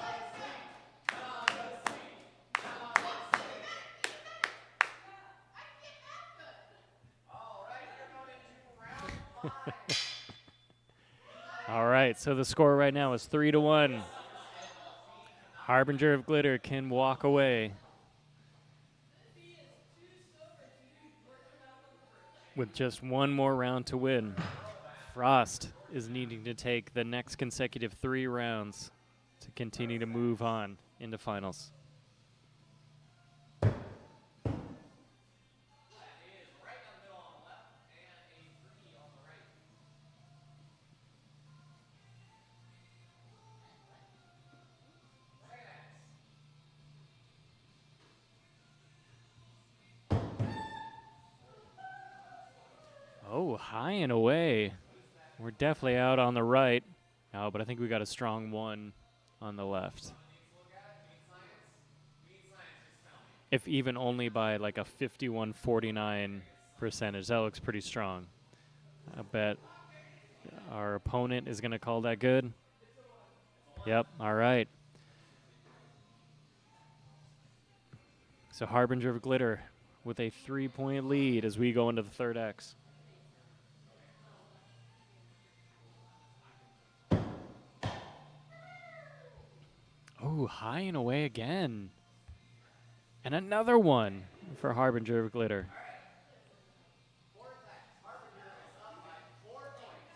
All right, so the score right now is 3-1. Harbinger of Glitter can walk away with just one more round to win. Frost is needing to take the next consecutive 3 rounds to continue to move on into finals. Oh, high and away. We're definitely out on the right. Oh, but I think we got a strong 1 on the left. If even only by like a 51-49 percentage. That looks pretty strong. I bet our opponent is going to call that good. Yep, all right. So Harbinger of Glitter with a 3-point lead as we go into the 3rd X. Oh, high and away again. And another one for Harbinger of Glitter.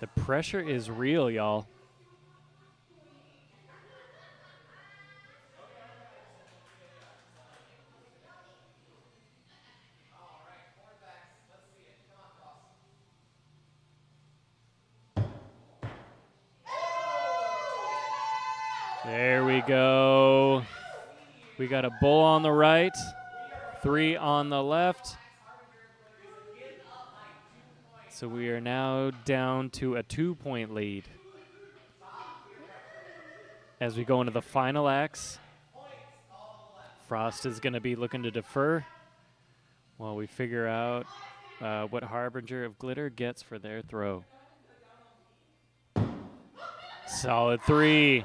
The pressure is real, y'all. There we go. We got a bull on the right, 3 on the left. So we are now down to a 2-point lead. As we go into the final X, Frost is going to be looking to defer while we figure out what Harbinger of Glitter gets for their throw. Solid 3.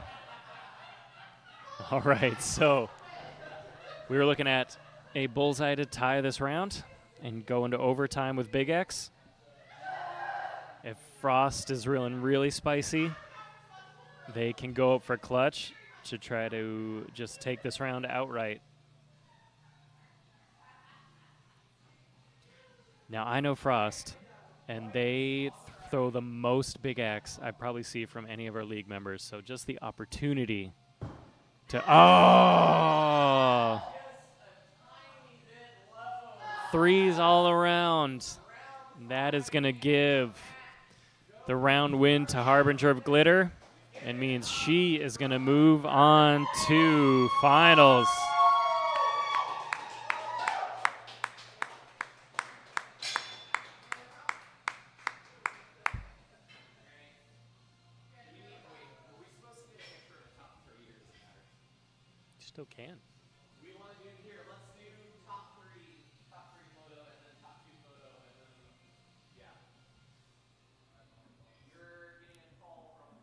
All right, so we were looking at a bullseye to tie this round and go into overtime with Big X. If Frost is really spicy, they can go up for clutch to try to just take this round outright. Now, I know Frost, and they throw the most big axe I probably see from any of our league members. So just the opportunity to, threes all around. That is going to give the round win to Harbinger of Glitter, and means she is going to move on to finals. Still can. We want to do here. Let's do top three photo, and then top 2 photo, and then yeah. You're getting a call from.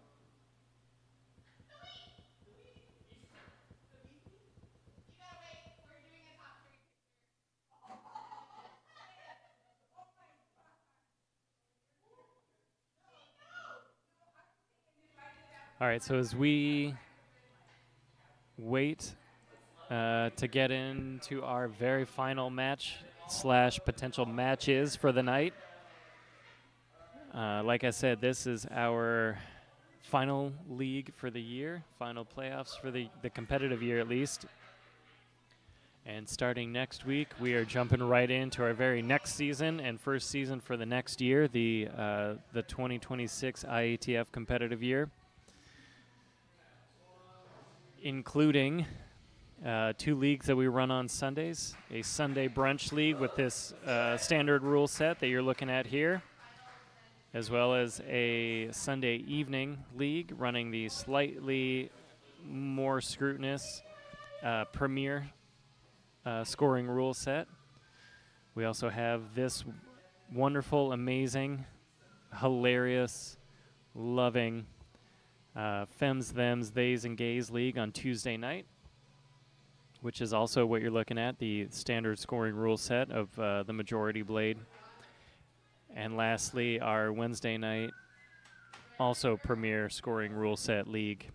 You gotta wait. We're doing a top 3 picture. All right, so as we wait to get into our very final match / potential matches for the night. Like I said, this is our final league for the year, final playoffs for the competitive year at least. And starting next week, we are jumping right into our very next season and first season for the next year, the 2026 IATF competitive year, including 2 leagues that we run on Sundays, a Sunday brunch league with this standard rule set that you're looking at here, as well as a Sunday evening league running the slightly more scrutinous premier scoring rule set. We also have this wonderful, amazing, hilarious, loving Fems, Thems, Theys, and Gays league on Tuesday night, which is also what you're looking at, the standard scoring rule set of the majority blade. And lastly, our Wednesday night, also premier scoring rule set league,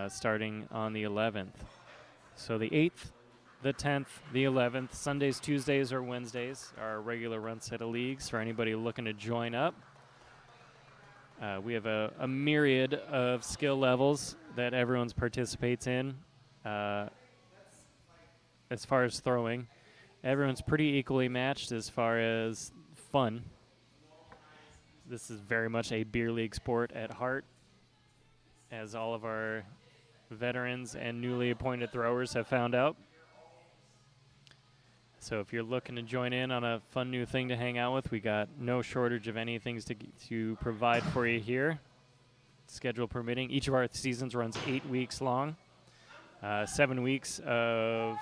starting on the 11th. So the 8th, the 10th, the 11th, Sundays, Tuesdays, or Wednesdays are our regular run set of leagues for anybody looking to join up. We have a myriad of skill levels that everyone participates in. As far as throwing, everyone's pretty equally matched as far as fun. This is very much a beer league sport at heart, as all of our veterans and newly appointed throwers have found out. So if you're looking to join in on a fun new thing to hang out with, we got no shortage of any things to provide for you here, schedule permitting. Each of our seasons runs 8 weeks long, 7 weeks of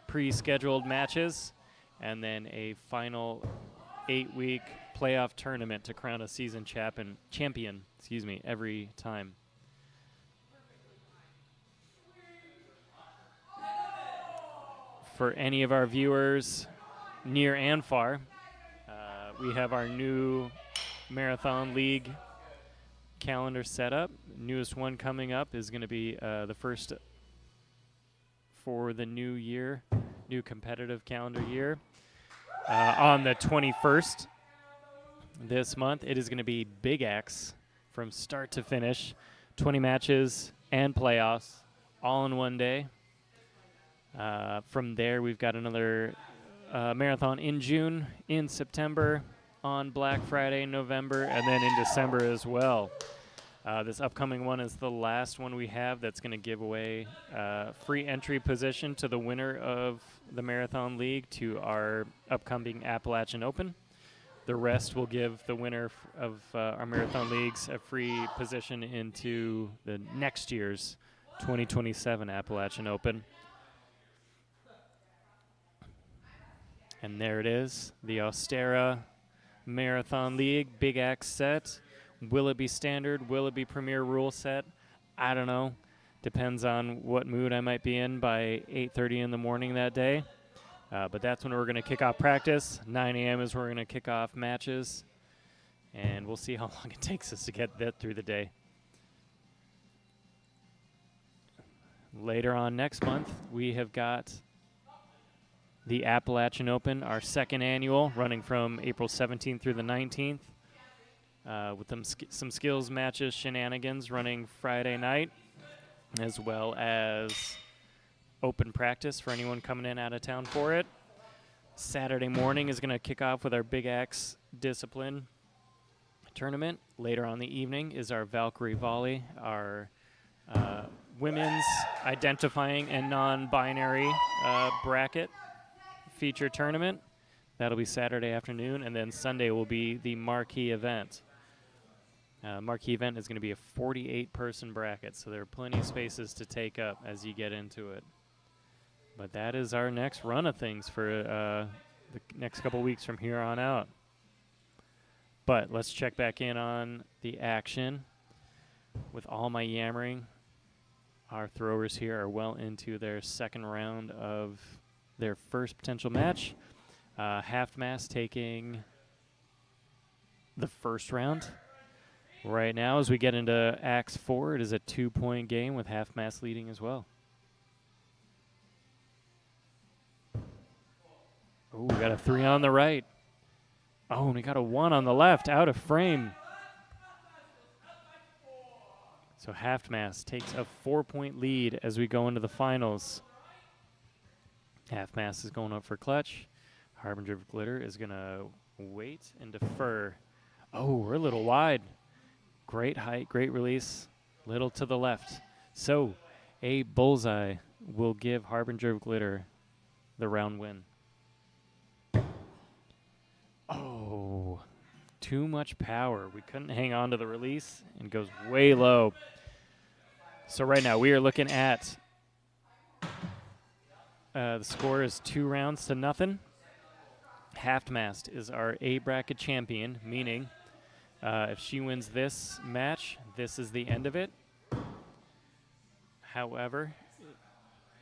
pre-scheduled matches, and then a final 8-week playoff tournament to crown a season champion every time. For any of our viewers near and far, we have our new Marathon League calendar set up. Newest one coming up is going to be the first for the new year, new competitive calendar year. On the 21st this month, it is going to be Big X from start to finish, 20 matches and playoffs, all in one day. From there, we've got another marathon in June, in September, on Black Friday in November, and then in December as well. This upcoming one is the last one we have that's going to give away free entry position to the winner of the Marathon League to our upcoming Appalachian Open. The rest will give the winner of our Marathon Leagues a free position into the next year's 2027 Appalachian Open. And there it is, the Austera Marathon League Big Axe set. Will it be standard? Will it be premier rule set? I don't know. Depends on what mood I might be in by 8:30 in the morning that day. But that's when we're going to kick off practice. 9 a.m. is where we're going to kick off matches. And we'll see how long it takes us to get that through the day. Later on next month, we have got the Appalachian Open, our second annual, running from April 17th through the 19th, with some skills matches, shenanigans running Friday night, as well as open practice for anyone coming in out of town for it. Saturday morning is going to kick off with our Big Axe Discipline tournament. Later on the evening is our Valkyrie Volley, our women's identifying and non-binary bracket feature tournament. That'll be Saturday afternoon, and then Sunday will be the marquee event. Marquee event is going to be a 48-person bracket, so there are plenty of spaces to take up as you get into it. But that is our next run of things for the next couple weeks from here on out. But let's check back in on the action. With all my yammering, our throwers here are well into their second round of their first potential match. Half-mast taking the first round. Right now, as we get into Axe 4, it is a 2-point game with Half-mast leading as well. Oh, we got a 3 on the right. Oh, and we got a 1 on the left, out of frame. So Half-mast takes a 4-point lead as we go into the finals. Half-mast is going up for clutch. Harbinger of Glitter is going to wait and defer. Oh, we're a little wide. Great height, great release. Little to the left. So a bullseye will give Harbinger of Glitter the round win. Oh, too much power. We couldn't hang on to the release and goes way low. So right now we are looking at the score is 2-0. Half-mast is our A bracket champion, meaning if she wins this match, this is the end of it. However,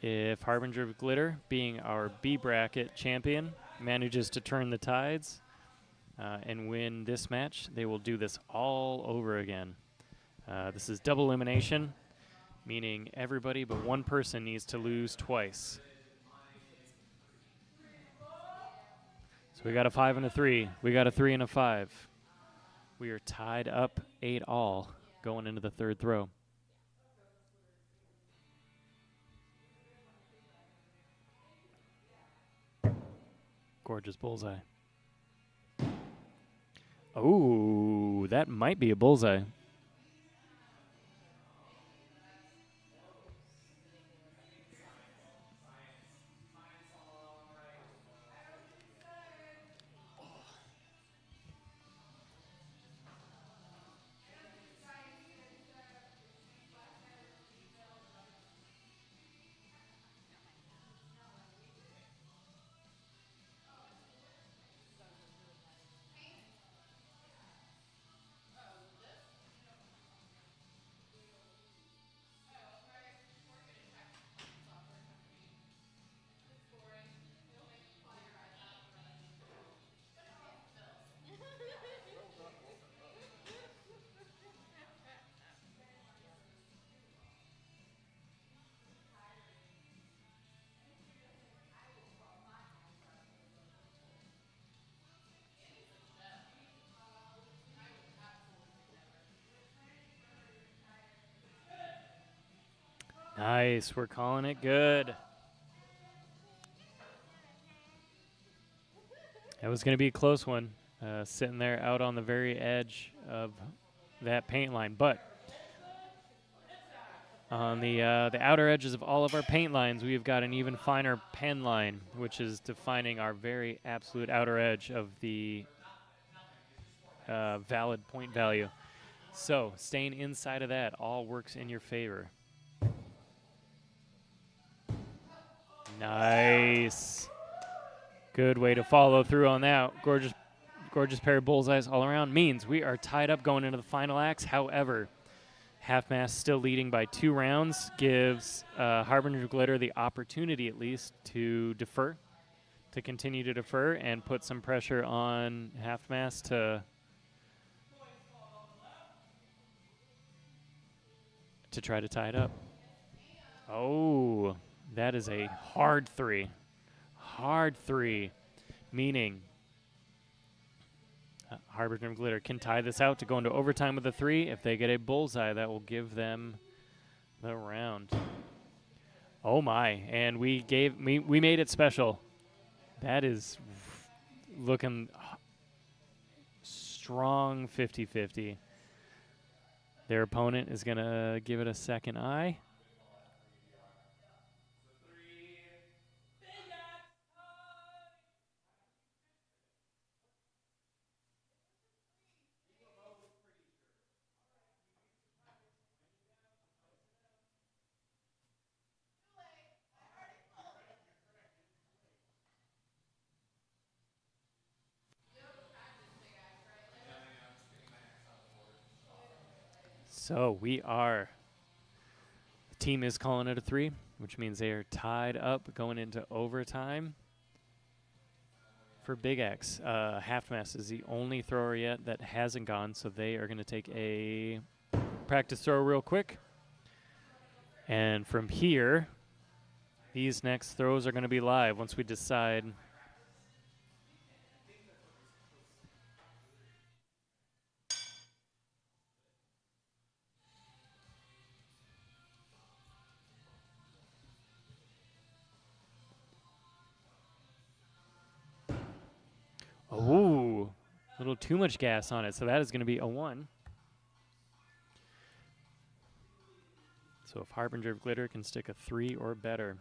if Harbinger of Glitter, being our B bracket champion, manages to turn the tides and win this match, they will do this all over again. This is double elimination, meaning everybody but one person needs to lose twice. So we got a 5 and a 3. We got a 3 and a 5. We are tied up 8-all going into the third throw. Gorgeous bullseye. Oh, that might be a bullseye. Nice, we're calling it good. That was going to be a close one, sitting there out on the very edge of that paint line. But on the outer edges of all of our paint lines, we've got an even finer pen line, which is defining our very absolute outer edge of the valid point value. So staying inside of that all works in your favor. Nice. Good way to follow through on that. Gorgeous pair of bullseyes all around. Means we are tied up going into the final axe. However, Half-mast still leading by 2 rounds gives Harbinger Glitter the opportunity at least to defer, to continue to defer and put some pressure on Half-mast to try to tie it up. Oh, that is a hard three. Hard three, meaning Harbinger of Glitter can tie this out to go into overtime with a 3. If they get a bullseye, that will give them the round. Oh my, and we made it special. That is looking strong 50-50. Their opponent is going to give it a second eye. So the team is calling it a 3, which means they are tied up going into overtime. For Big X, Half Mast is the only thrower yet that hasn't gone, so they are going to take a practice throw real quick. And from here, these next throws are going to be live once we decide. Oh, a little too much gas on it, so that is going to be a 1. So if Harbinger of Glitter can stick a 3 or better,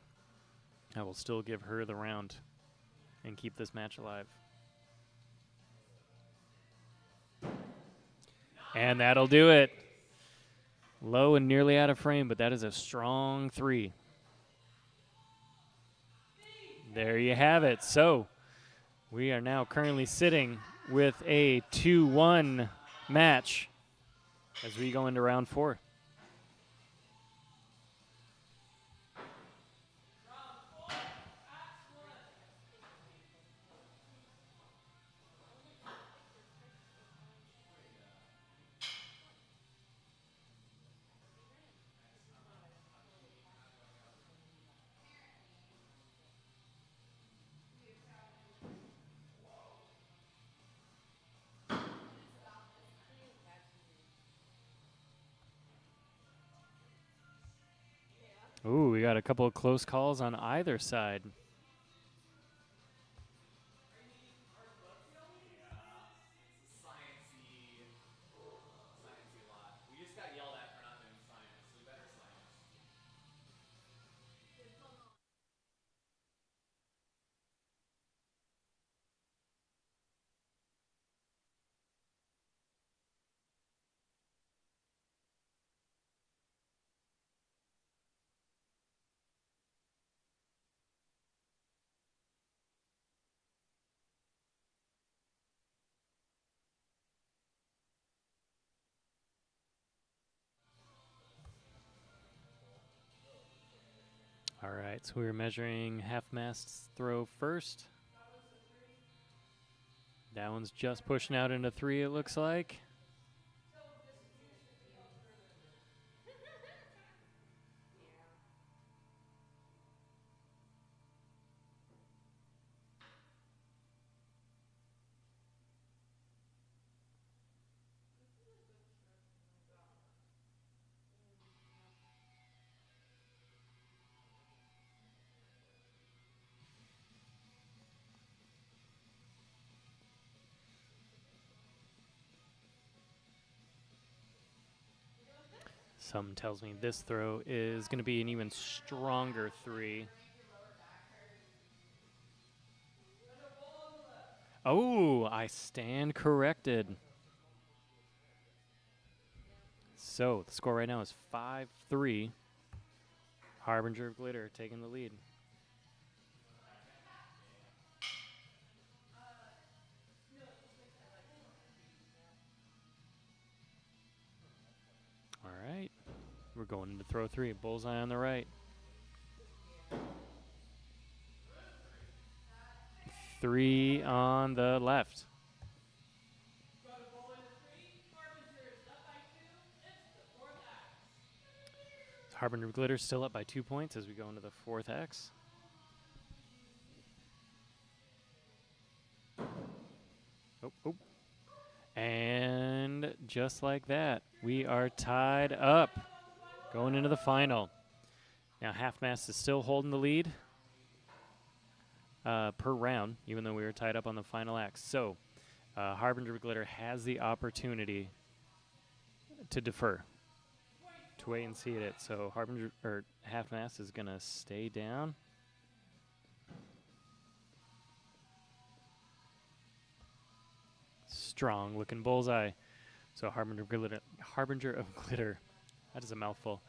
I will still give her the round and keep this match alive. And that'll do it. Low and nearly out of frame, but that is a strong 3. There you have it. So we are now currently sitting with a 2-1 match as we go into round 4. Ooh, we got a couple of close calls on either side. Sciencey lot. We just got yelled at for not doing science. We better science. All right, so we're measuring half-mast throw first. That one's just pushing out into 3, it looks like. Some tells me this throw is going to be an even stronger 3. Oh, I stand corrected. So the score right now is 5-3. Harbinger of Glitter taking the lead. All right, we're going into throw 3. Bullseye on the right. 3 on the left. Harbinger of Glitter still up by 2 points as we go into the fourth X. Oh. And just like that, we are tied up going into the final. Now, Half-Mast is still holding the lead per round, even though we were tied up on the final X. So, Harbinger of Glitter has the opportunity to defer, to wait and see it. So, Half-Mast is going to stay down. Strong looking bullseye. So Harbinger of Glitter. That is a mouthful.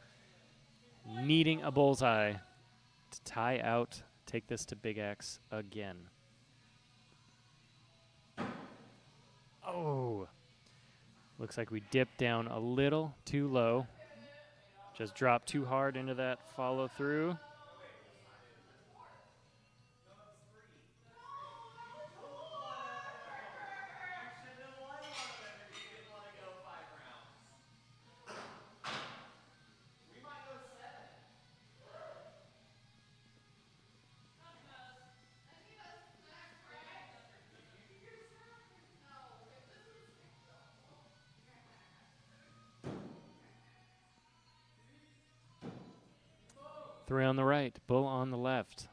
Needing a bullseye to tie out, take this to Big X again. Oh. Looks like we dipped down a little too low. Just dropped too hard into that follow through. Three on the right, bull on the left.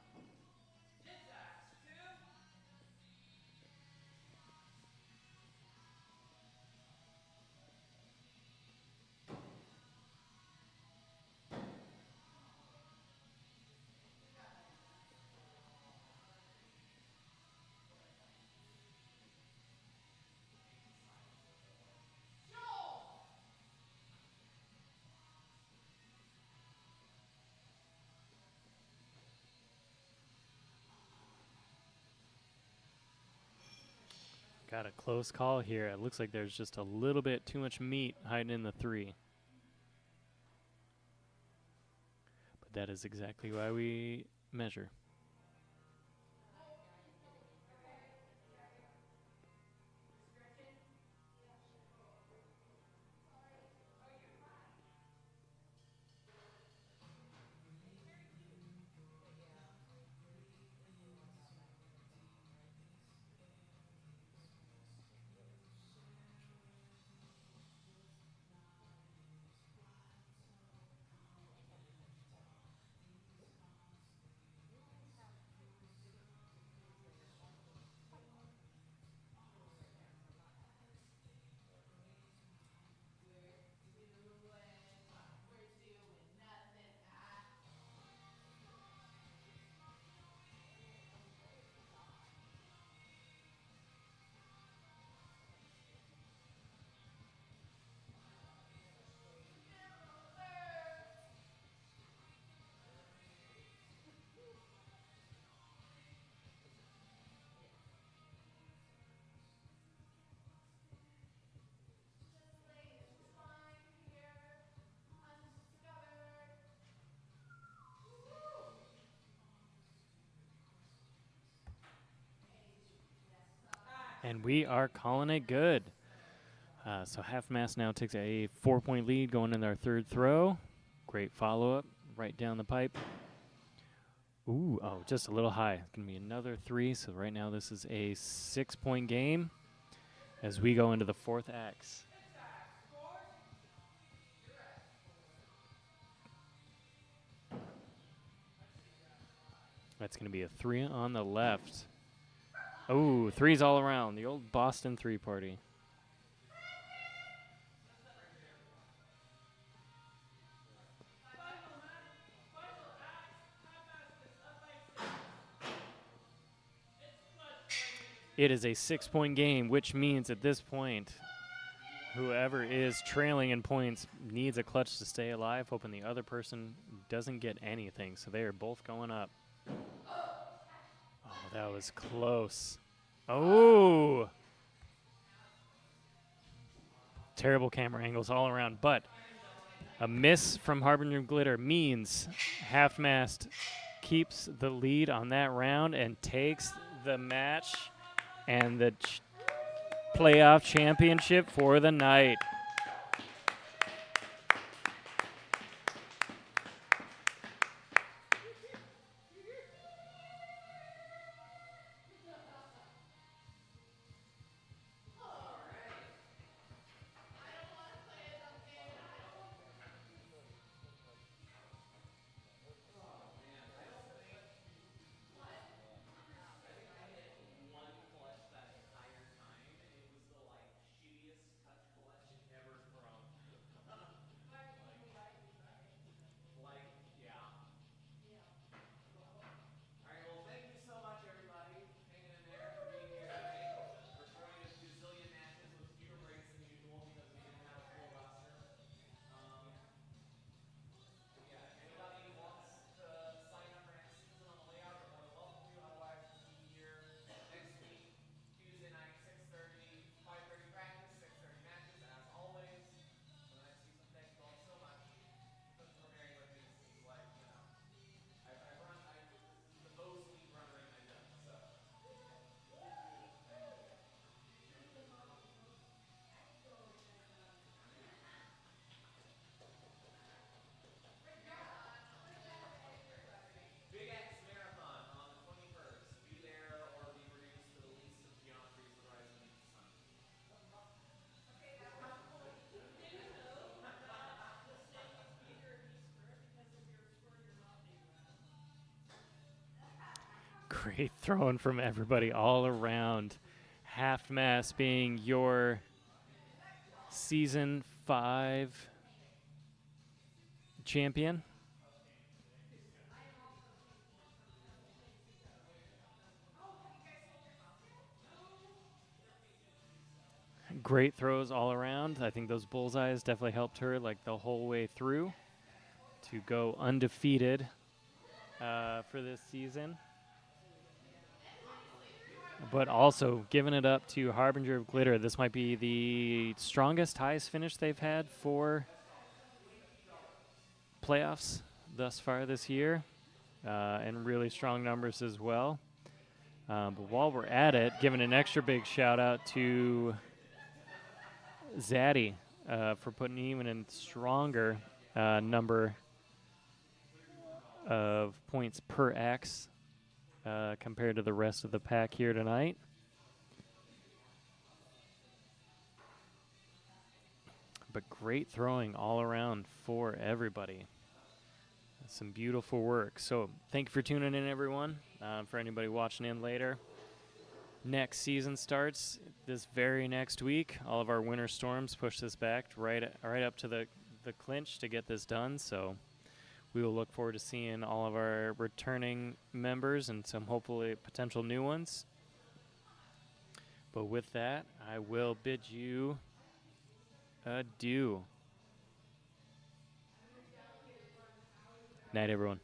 Got a close call here. It looks like there's just a little bit too much meat hiding in the three. But that is exactly why we measure. And we are calling it good. So Half-Mast now takes a 4-point lead going in our third throw. Great follow-up right down the pipe. Ooh, just a little high. It's going to be another 3. So right now this is a 6-point game as we go into the fourth X. That's going to be a 3 on the left. Oh, 3s all around. The old Boston 3 party. It is a 6-point game, which means at this point, whoever is trailing in points needs a clutch to stay alive, hoping the other person doesn't get anything. So they are both going up. Oh, that was close. Oh! Terrible camera angles all around, but a miss from Harbinger of Glitter means Half-Mast keeps the lead on that round and takes the match and the playoff championship for the night. Great throwing from everybody all around. Half Mass being your Season 5 champion. Great throws all around. I think those bullseyes definitely helped her like the whole way through to go undefeated for this season. But also giving it up to Harbinger of Glitter. This might be the strongest, highest finish they've had for playoffs thus far this year, and really strong numbers as well. But while we're at it, giving an extra big shout out to Zaddy for putting even in stronger number of points per X compared to the rest of the pack here tonight. But great throwing all around for everybody. Some beautiful work. So thank you for tuning in, everyone. For anybody watching in later, next season starts this very next week. All of our winter storms push this back right up to the clinch to get this done. So we will look forward to seeing all of our returning members and some hopefully potential new ones. But with that, I will bid you adieu. Night, everyone.